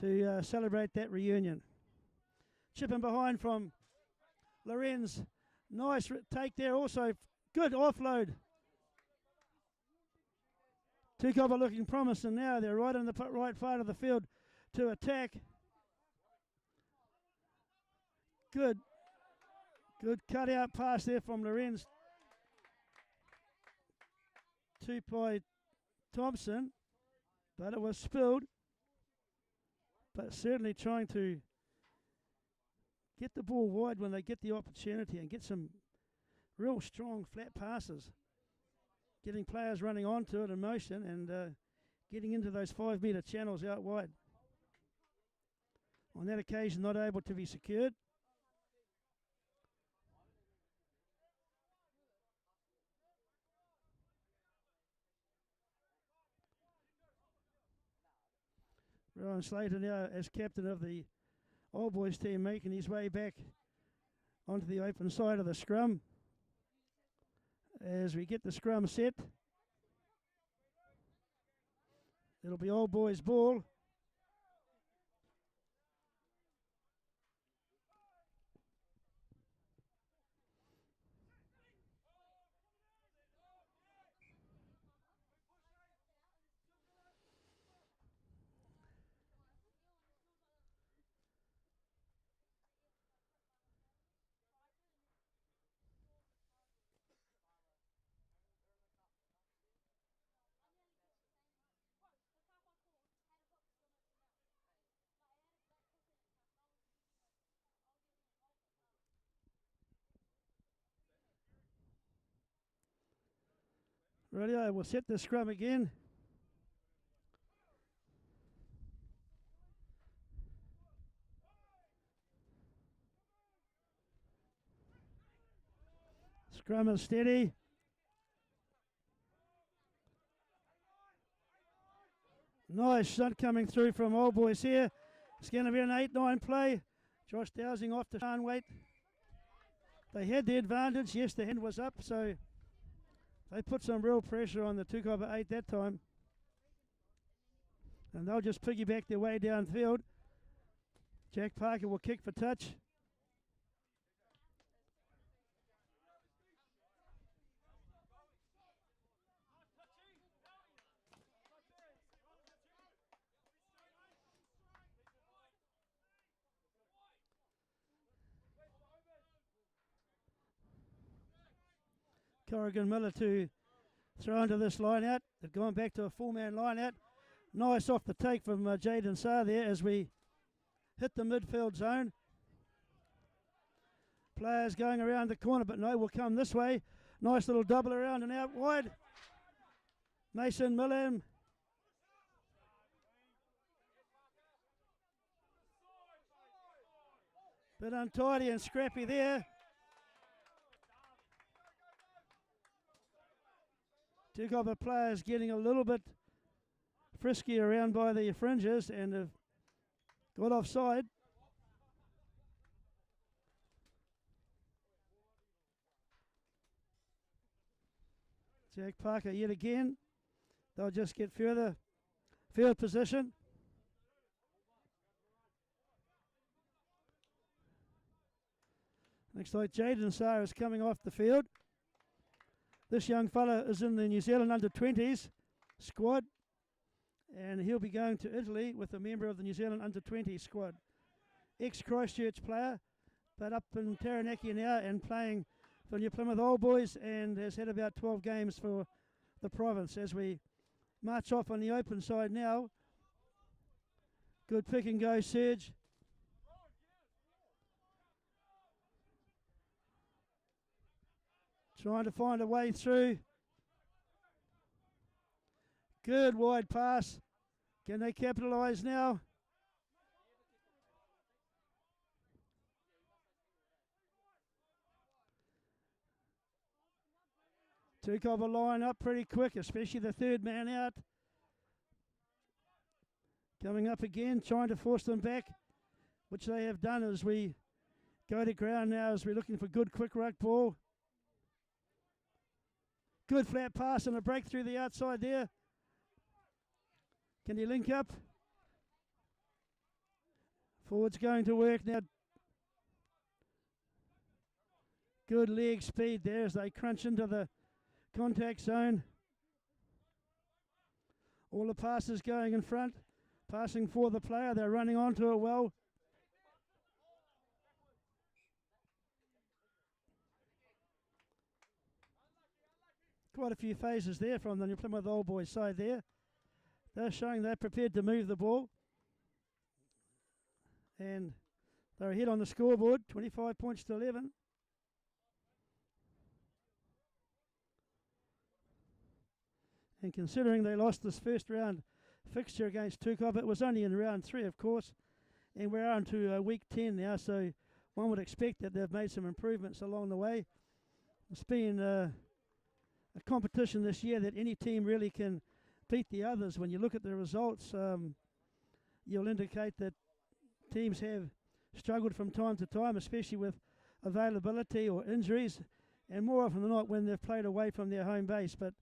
to celebrate that reunion. Chipping behind from Lorenz. Nice take there also. Good offload. Tukapa looking promising now. They're right in the right part of the field to attack. Good cut out pass there from Lorenz. Tupai Thompson, but it was spilled. But certainly trying to get the ball wide when they get the opportunity and get some real strong flat passes. Getting players running onto it in motion and getting into those 5 metre channels out wide. On that occasion, not able to be secured. Ryan Slater now as captain of the Old Boys team, making his way back onto the open side of the scrum. As we get the scrum set, it'll be Old Boys ball. Radio, we'll set the scrum again. Scrum is steady. Nice shot coming through from Old Boys here. It's going to be an 8-9 play. Josh Dowsing off to Sean Waite. They had the advantage. Yes, the hand was up, so they put some real pressure on the Tukapa 8 that time. And they'll just piggyback their way downfield. Jack Parker will kick for touch. Corrigan Miller to throw into this line out. They've gone back to a 4-man line out. Nice off the take from Jaden Sarr there as we hit the midfield zone. Players going around the corner, but no, will come this way. Nice little double around and out wide. Mason Millam. Bit untidy and scrappy there. Tukapa players getting a little bit frisky around by the fringes and have got offside. Jack Parker yet again. They'll just get further field position. Looks like Jaden Sarr is coming off the field. This young fella is in the New Zealand under-20s squad, and he'll be going to Italy with a member of the New Zealand under-20 squad. Ex-Christchurch player, but up in Taranaki now and playing for New Plymouth Old Boys, and has had about 12 games for the province. As we march off on the open side now, good pick and go, Serge. Trying to find a way through. Good wide pass. Can they capitalise now? Tukapa line up pretty quick, especially the third man out. Coming up again, trying to force them back, which they have done as we go to ground now as we're looking for good quick ruck ball. Good flat pass and a break through the outside there. Can he link up? Forward's going to work now. Good leg speed there as they crunch into the contact zone. All the passes going in front. Passing for the player. They're running onto it well. Quite a few phases there from the New Plymouth Old Boys side there. They're showing they're prepared to move the ball. And they're ahead on the scoreboard, 25 points to 11. And considering they lost this first round fixture against Tukapa, it was only in round 3, of course. And we're on to week 10 now, so one would expect that they've made some improvements along the way. It's been a competition this year that any team really can beat the others. When you look at the results, you'll indicate that teams have struggled from time to time, especially with availability or injuries, and more often than not when they've played away from their home base. But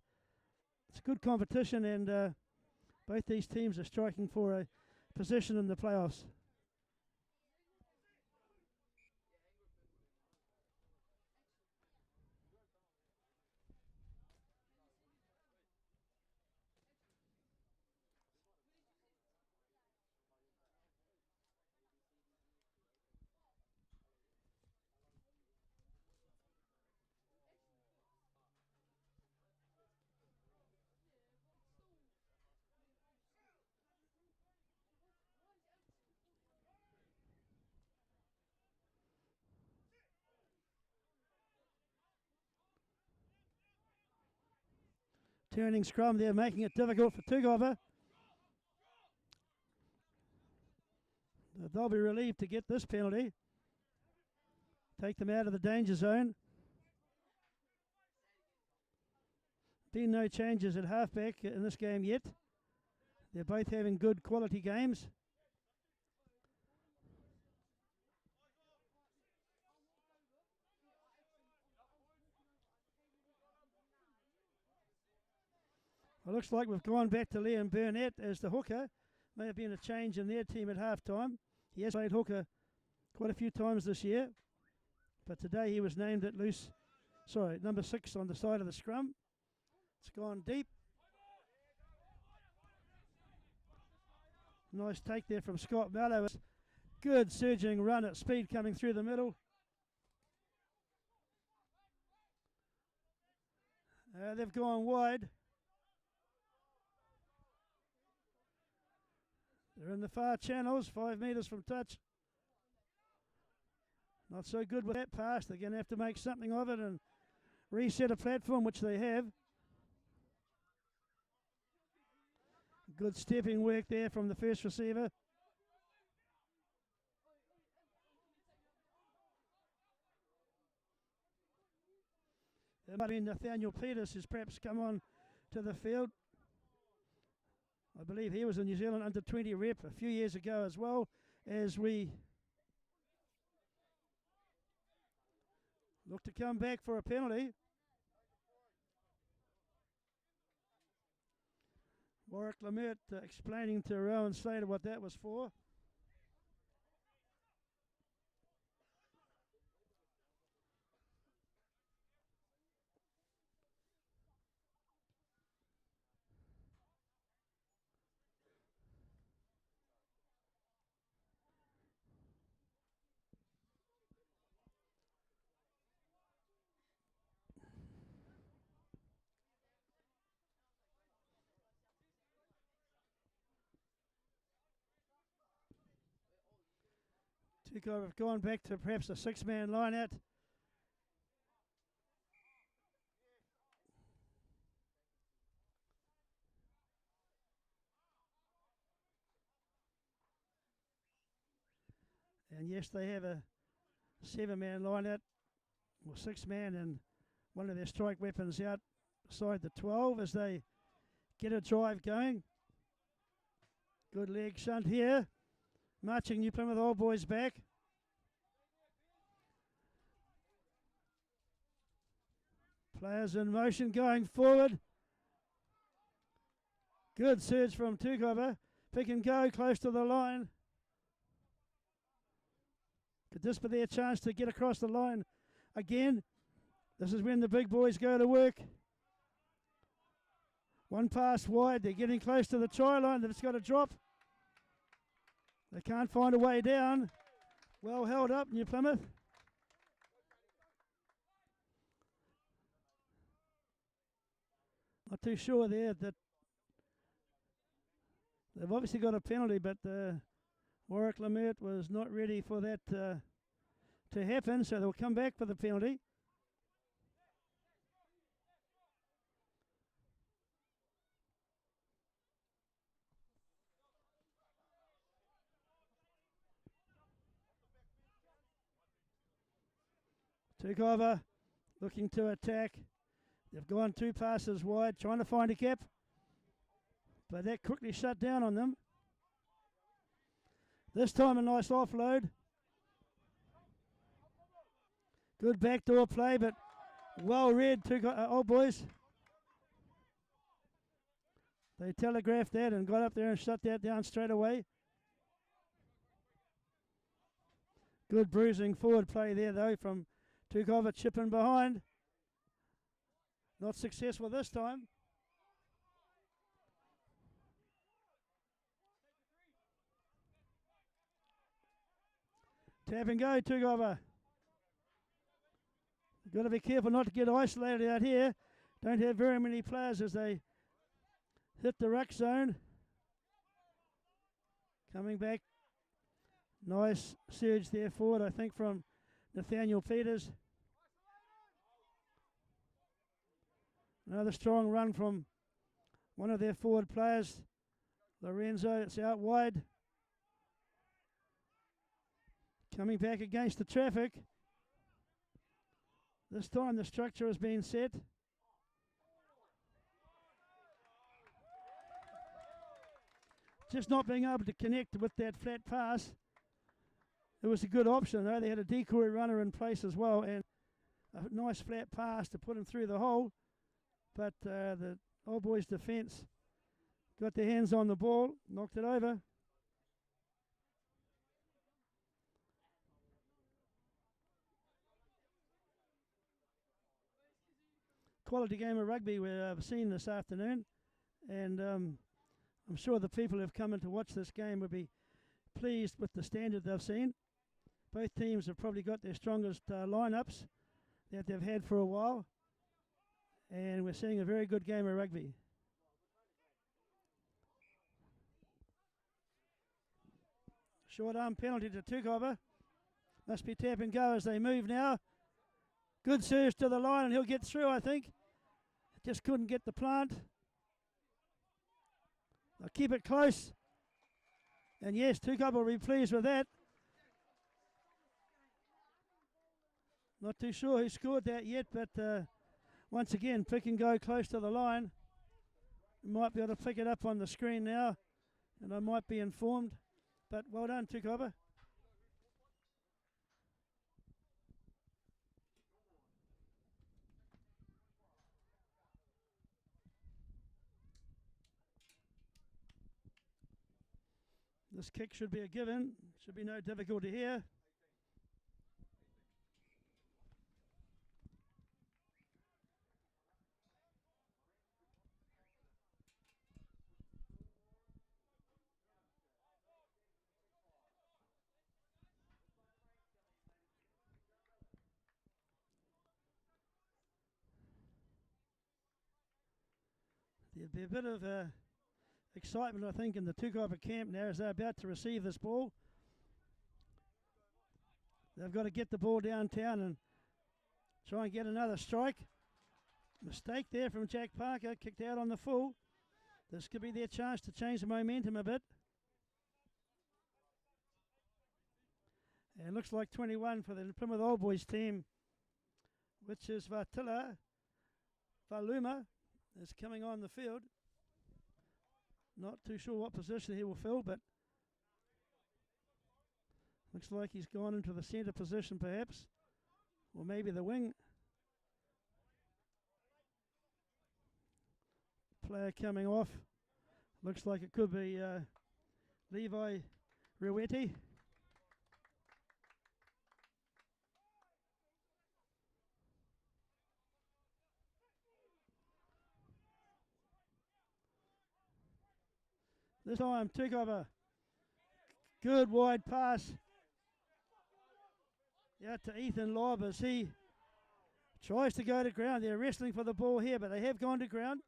it's a good competition, and both these teams are striking for a position in the playoffs. Turning scrum there, making it difficult for Tukapa. They'll be relieved to get this penalty. Take them out of the danger zone. Been no changes at halfback in this game yet. They're both having good quality games. It looks like we've gone back to Liam Burnett as the hooker. May have been a change in their team at half time. He has played hooker quite a few times this year, but today he was named at number 6 on the side of the scrum. It's gone deep. Nice take there from Scott Mallow. Good surging run at speed coming through the middle. They've gone wide. They're in the far channels, 5 metres from touch. Not so good with that pass. They're going to have to make something of it and reset a platform, which they have. Good stepping work there from the first receiver. There might be Nathaniel Peters who's perhaps come on to the field. I believe he was a New Zealand under-20 rep a few years ago as well, as we look to come back for a penalty. Warwick Lamert explaining to Rowan Slater what that was for. Tukapa have gone back to perhaps a 6-man line out. And yes, they have a 7-man line out, or 6-man, and one of their strike weapons outside the 12 as they get a drive going. Good leg shunt here. Marching New Plymouth Old Boys back. Players in motion going forward. Good surge from Tukapa. Pick and go close to the line. Could this be their chance to get across the line again? This is when the big boys go to work. One pass wide. They're getting close to the try line. They've just got to drop. They can't find a way down. Well held up, New Plymouth. Not too sure there that they've obviously got a penalty, but Warwick Lamert was not ready for that to happen, so they'll come back for the penalty. Tukapa looking to attack. They've gone 2 passes wide, trying to find a gap, but that quickly shut down on them. This time a nice offload. Good backdoor play, but well read, Old Boys. They telegraphed that and got up there and shut that down straight away. Good bruising forward play there, though, from Tukapa, chipping behind. Not successful this time. Tap and go, Tukapa. Got to be careful not to get isolated out here. Don't have very many players as they hit the ruck zone. Coming back. Nice surge there forward, I think, from Nathaniel Peters. Another strong run from one of their forward players, Lorenzo. It's out wide. Coming back against the traffic. This time the structure has been set. Just not being able to connect with that flat pass. It was a good option though. They had a decoy runner in place as well and a nice flat pass to put him through the hole. But the Old Boys defence got their hands on the ball, knocked it over. Quality game of rugby we've seen this afternoon, and I'm sure the people who have come in to watch this game will be pleased with the standard they've seen. Both teams have probably got their strongest lineups that they've had for a while, and we're seeing a very good game of rugby. Short arm penalty to Tukapa. Must be tap and go as they move now. Good serve to the line and he'll get through, I think. Just couldn't get the plant. They'll keep it close. And yes, Tukapa will be pleased with that. Not too sure who scored that yet, but once again, pick and go close to the line. You might be able to pick it up on the screen now, and I might be informed. But well done, Tukapa. This kick should be a given. Should be no difficulty here. There'll be a bit of excitement, I think, in the Tukapa camp now as they're about to receive this ball. They've got to get the ball downtown and try and get another strike. Mistake there from Jack Parker, kicked out on the full. This could be their chance to change the momentum a bit. And it looks like 21 for the Plymouth Old Boys team, which is Vatila Valuma, is coming on the field. Not too sure what position he will fill, but looks like he's gone into the centre position perhaps, or maybe the wing. Player coming off. Looks like it could be Levi Ruetti. This time, Tukapa. Good wide pass. Out to Ethan Lobb as he tries to go to ground. They're wrestling for the ball here, but they have gone to ground.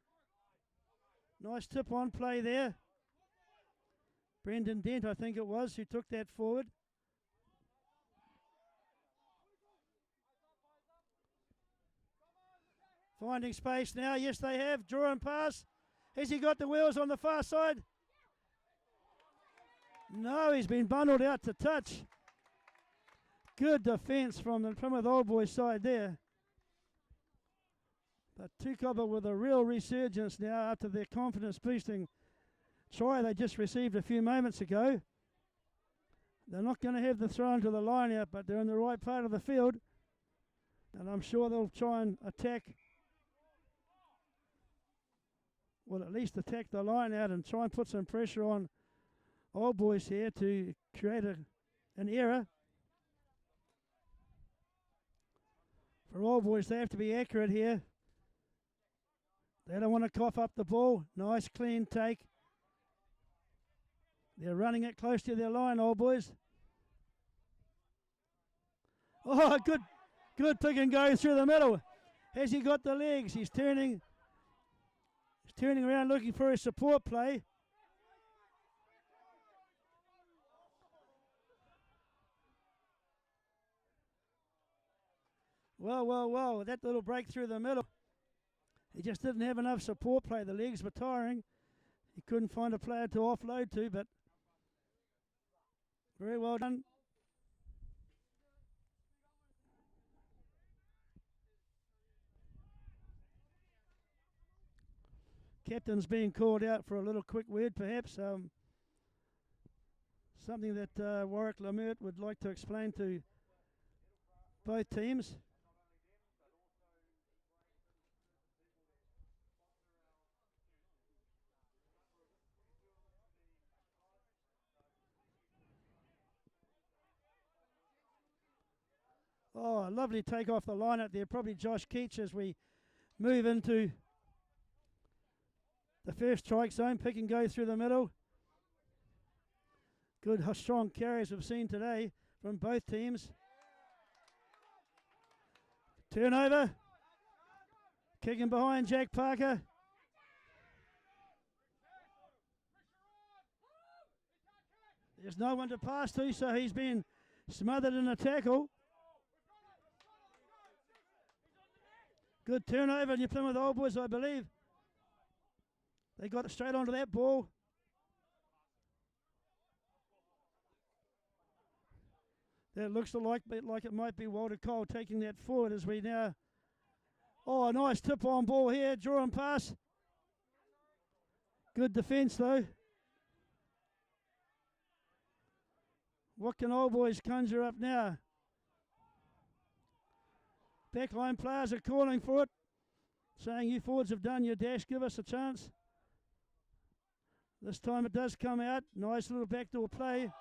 Nice tip on play there. Brendan Dent, I think it was, who took that forward. Finding space now. Yes, they have. Draw and pass. Has he got the wheels on the far side? No, he's been bundled out to touch. Good defence from the Plymouth Old Boys side there. But Tukapa with a real resurgence now after their confidence boosting try they just received a few moments ago. They're not going to have the throw into the line out, but they're in the right part of the field. And I'm sure they'll try and attack, well, at least attack the line out and try and put some pressure on Old Boys here to create an error. For Old Boys, they have to be accurate here. They don't want to cough up the ball. Nice clean take. They're running it close to their line, Old Boys. Oh, good pick and go through the middle. Has he got the legs? He's turning around looking for his support play. Well, that little break through the middle. He just didn't have enough support play. The legs were tiring. He couldn't find a player to offload to, but very well done. Captain's being called out for a little quick word, perhaps. Something that Warwick Lamert would like to explain to both teams. Oh, a lovely take off the line out there. Probably Josh Keach as we move into the first strike zone. Pick and go through the middle. Good, strong carries we've seen today from both teams. Turnover. Kicking behind Jack Parker. There's no one to pass to, so he's been smothered in a tackle. Good turnover, and you're playing with Old Boys, I believe. They got straight onto that ball. That looks like it might be Walter Cole taking that forward as we now... Oh, nice tip on ball here, draw and pass. Good defence though. What can Old Boys conjure up now? Backline players are calling for it, saying you forwards have done your dash, give us a chance. This time it does come out. Nice little backdoor play.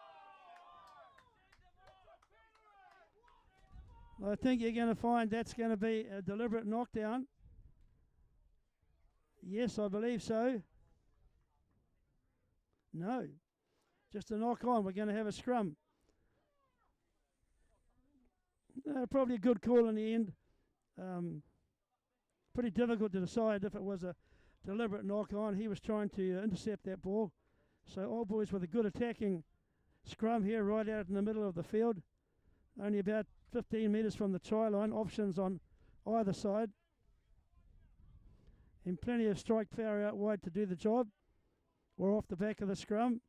I think you're going to find that's going to be a deliberate knockdown. Yes, I believe so. No, just a knock on. We're going to have a scrum. Probably a good call in the end. Pretty difficult to decide if it was a deliberate knock on. He was trying to intercept that ball. So Old Boys with a good attacking scrum here right out in the middle of the field. Only about 15 metres from the try line. Options on either side. And plenty of strike power out wide to do the job. We're off the back of the scrum.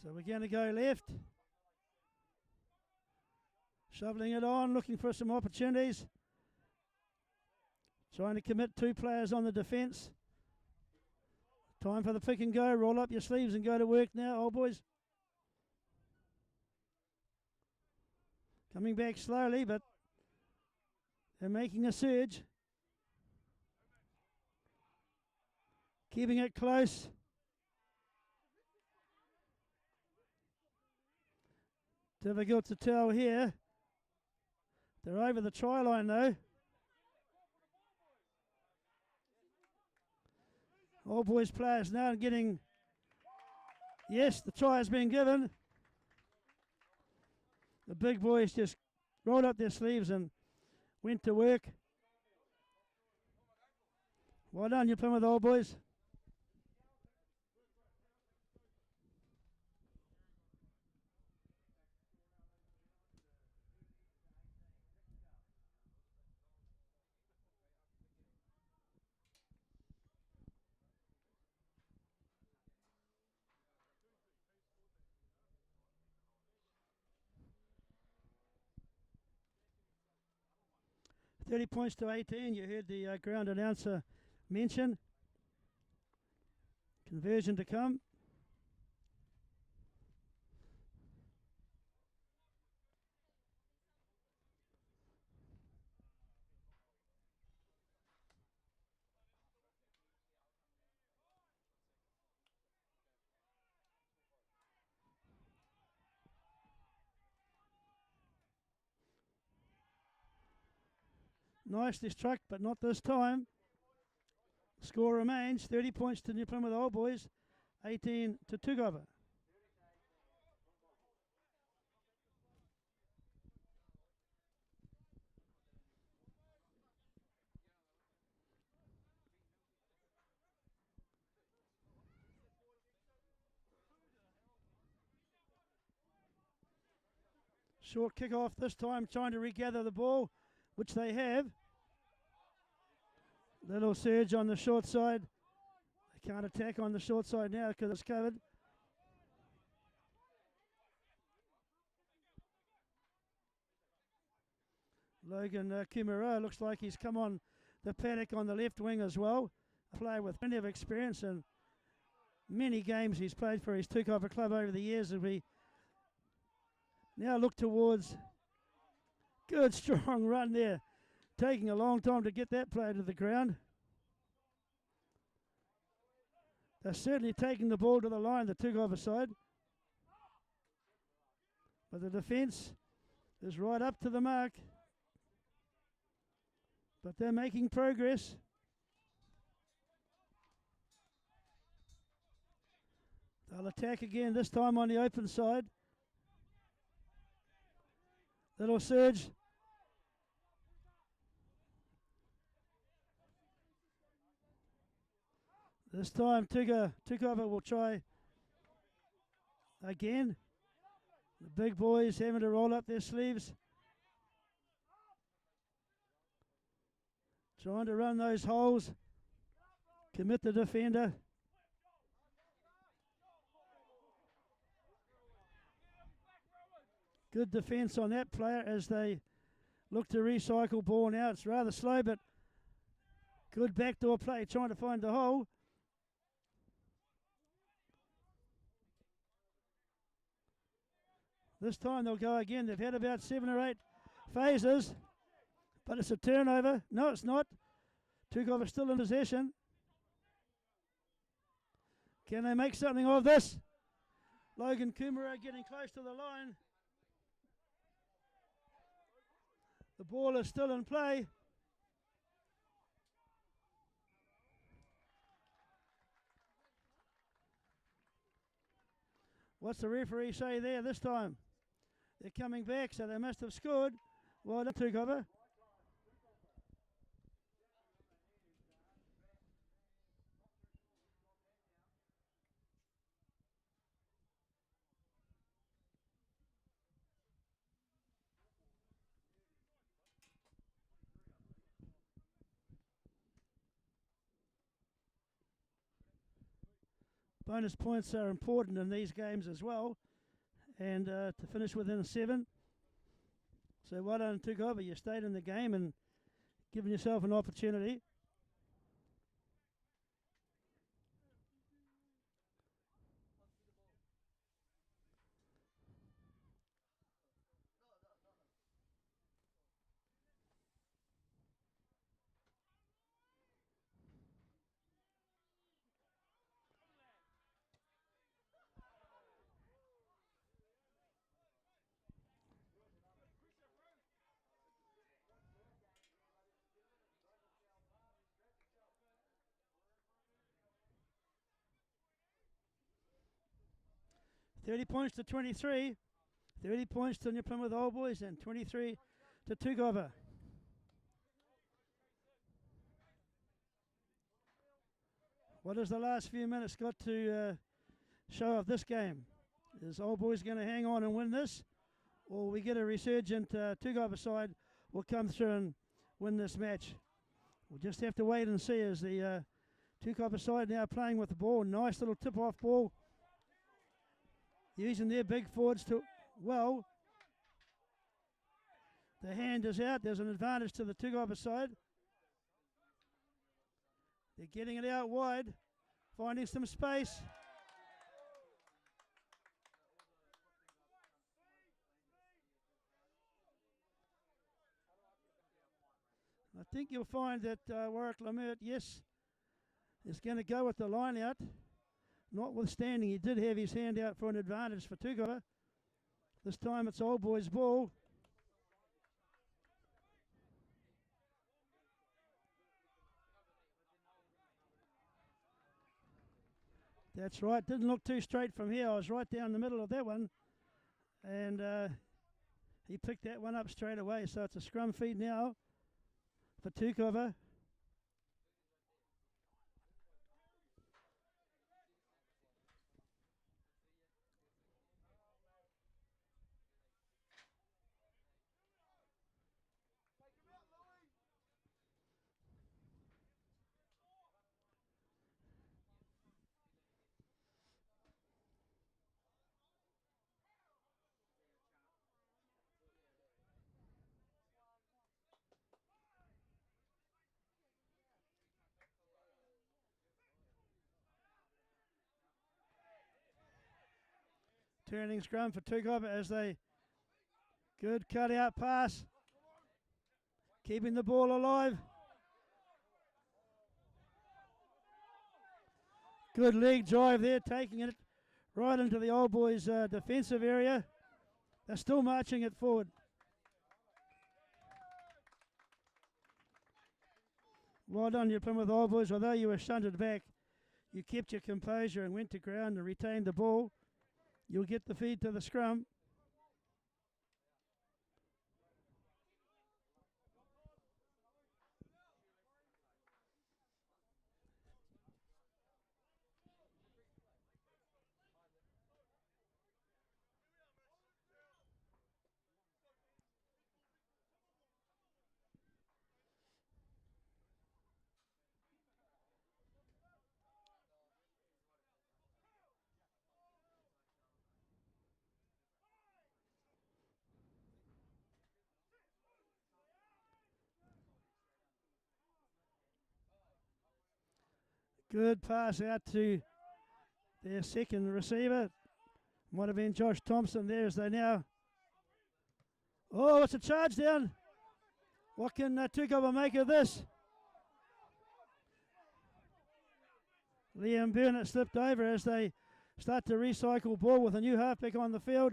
So we're going to go left. Shoveling it on, looking for some opportunities. Trying to commit two players on the defence. Time for the pick and go. Roll up your sleeves and go to work now, Old Boys. Coming back slowly, but they're making a surge. Keeping it close. Difficult to tell here. They're over the try line though. All Boys players now getting... Yes, the try has been given. The big boys just rolled up their sleeves and went to work. Well done, you're playing with Old Boys. $30 points to 18. You heard the ground announcer mention. Conversion to come. Nicely struck, but not this time. Score remains 30 points to New Plymouth Old Boys, 18 to Tukapa. Short kick off this time, trying to regather the ball, which they have. Little surge on the short side. They can't attack on the short side now because it's covered. Logan Kumara looks like he's come on the paddock on the left wing as well. A player with plenty of experience and many games he's played for his Tukapa club over the years. As we now look towards good strong run there. Taking a long time to get that player to the ground. They're certainly taking the ball to the line, the Tukapa side. But the defence is right up to the mark. But they're making progress. They'll attack again, this time on the open side. Little surge. This time Tukapa will try again. The big boys having to roll up their sleeves. Trying to run those holes. Commit the defender. Good defence on that player as they look to recycle ball now. It's rather slow, but good backdoor play trying to find the hole. This time they'll go again. They've had about 7 or 8 phases, but it's a turnover. No, it's not. Tukapa still in possession. Can they make something of this? Logan Kumara getting close to the line. The ball is still in play. What's the referee say there this time? They're coming back, so they must have scored. Well done, Tukapa. Bonus points are important in these games as well, and to finish within 7. So well done, Tukapa. You stayed in the game and given yourself an opportunity. $30 points to 23. 30 points to New Plymouth Old Boys and 23 to Tukapa. What has the last few minutes got to show of this game? Is Old Boys going to hang on and win this? Or we get a resurgent Tukapa side will come through and win this match? We'll just have to wait and see as the Tukapa side now playing with the ball. Nice little tip-off ball. Using their big forwards to, well, the hand is out. There's an advantage to the Tukapa side. They're getting it out wide, finding some space. I think you'll find that Warwick Lamert, yes, is going to go with the line out. Notwithstanding, he did have his hand out for an advantage for Tukapa. This time it's Old Boys' ball. That's right, didn't look too straight from here. I was right down the middle of that one. And he picked that one up straight away. So it's a scrum feed now for Tukapa. Turning scrum for Tukapa as they... Good cut-out pass. Keeping the ball alive. Good leg drive there, taking it right into the Old Boys' defensive area. They're still marching it forward. Well done, you Plymouth Old Boys. Although you were shunted back, you kept your composure and went to ground and retained the ball. You'll get the feed to the scrum. Good pass out to their second receiver. Might have been Josh Thompson there as they now... Oh, it's a charge down. What can Tukapa make of this? Liam Burnett slipped over as they start to recycle ball with a new halfback on the field.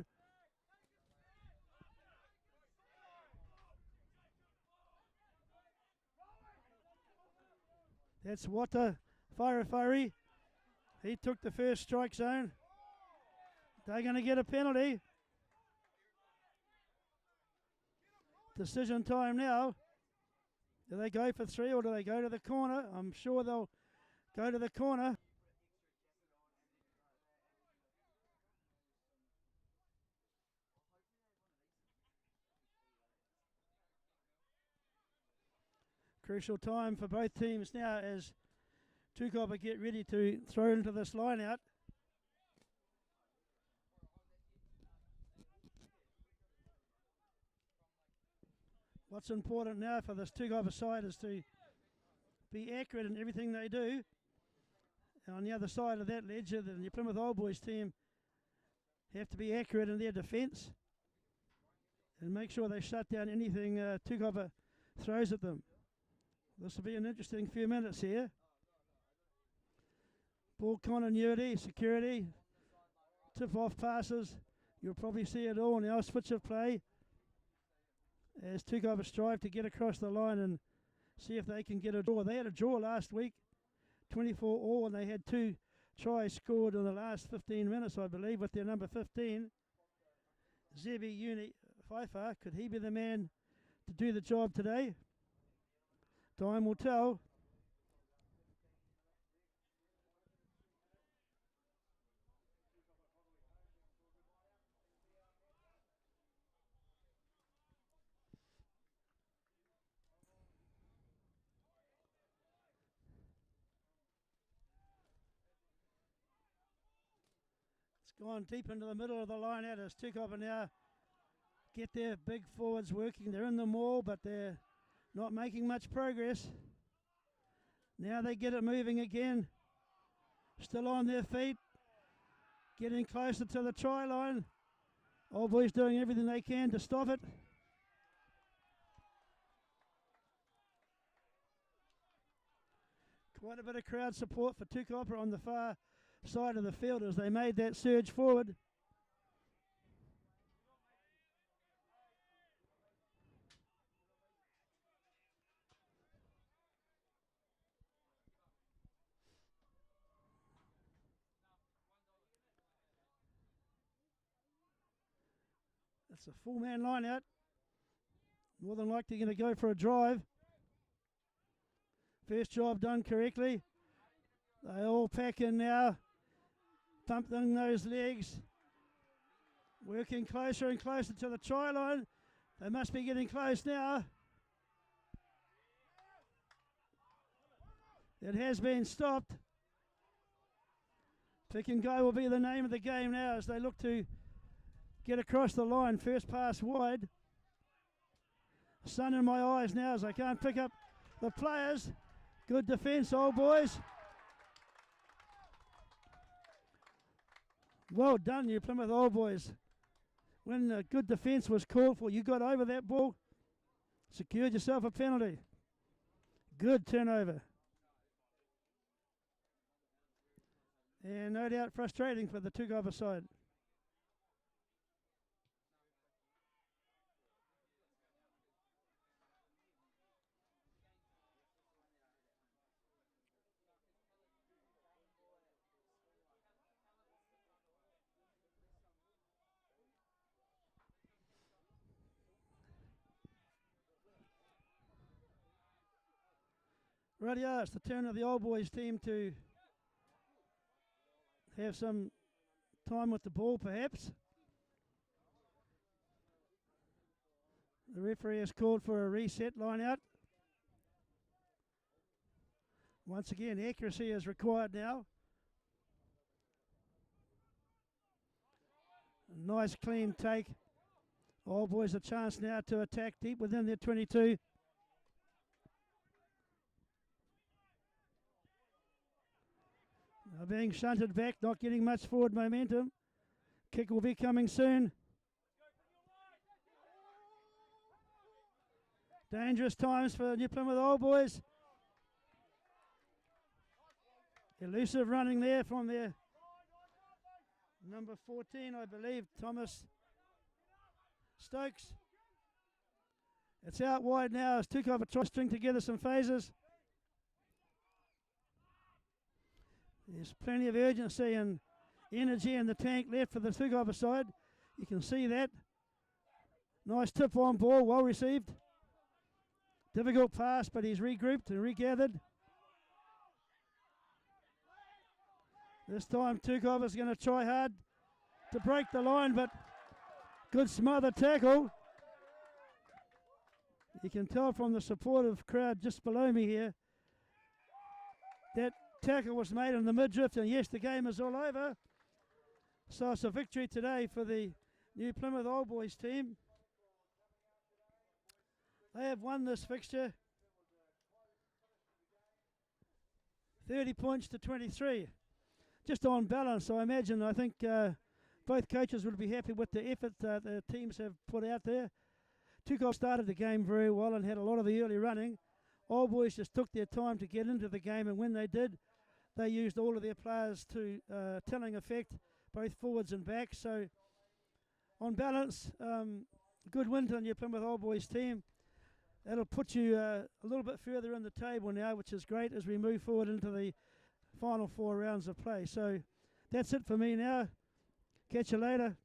That's Wata Wharewhare. He took the first strike zone. They're going to get a penalty. Decision time now. Do they go for 3 or do they go to the corner? I'm sure they'll go to the corner. Crucial time for both teams now as Tukapa get ready to throw into this line out. What's important now for this Tukapa side is to be accurate in everything they do. And on the other side of that ledger, the Plymouth Old Boys team have to be accurate in their defence and make sure they shut down anything Tukapa throws at them. This will be an interesting few minutes here. Ball continuity, security, tip-off passes. You'll probably see it all now. Switch of play as Tukapa strive to get across the line and see if they can get a draw. They had a draw last week, 24 all, and they had 2 tries scored in the last 15 minutes, I believe, with their number 15. Zebi Uni Faifa, could he be the man to do the job today? Time will tell. It's gone deep into the middle of the line out as Tukapa now get their big forwards working. They're in the maul, but they're not making much progress. Now they get it moving again. Still on their feet. Getting closer to the try line. Old Boys doing everything they can to stop it. Quite a bit of crowd support for Tukapa on the far side of the field as they made that surge forward. It's a full man line out. More than likely going to go for a drive. First job done correctly. They all pack in now. Pumping those legs. Working closer and closer to the try line. They must be getting close now. It has been stopped. Pick and go will be the name of the game now as they look to get across the line. First pass wide. Sun in my eyes now as I can't pick up the players. Good defence, Old Boys. Well done, you Plymouth Old Boys. When good defence was called for, you got over that ball, secured yourself a penalty. Good turnover. And no doubt frustrating for the Tukapa side. Rightio, it's the turn of the Old Boys team to have some time with the ball, perhaps. The referee has called for a reset line out. Once again, accuracy is required now. A nice clean take. Old Boys a chance now to attack deep within their 22. Being shunted back, not getting much forward momentum. Kick will be coming soon. Dangerous times for New Plymouth Old Boys. Elusive running there from their number 14, I believe, Thomas Stokes. It's out wide now as Tukapa tries to string together some phases. There's plenty of urgency and energy in the tank left for the Tukapa side. You can see that. Nice tip on ball, well received. Difficult pass, but he's regrouped and regathered. This time Tukapa's going to try hard to break the line, but good smother tackle. You can tell from the supportive crowd just below me here that tackle was made in the midriff, and yes, the game is all over. So it's a victory today for the New Plymouth Old Boys team. They have won this fixture 30 points to 23. Just on balance, I imagine. I think both coaches would be happy with the effort the teams have put out there. Tukapa started the game very well and had a lot of the early running. Old Boys just took their time to get into the game, and when they did, they used all of their players to telling effect, both forwards and backs. So, on balance, good win to the New Plymouth Old Boys team. That'll put you a little bit further in the table now, which is great as we move forward into the final 4 rounds of play. So, that's it for me now. Catch you later.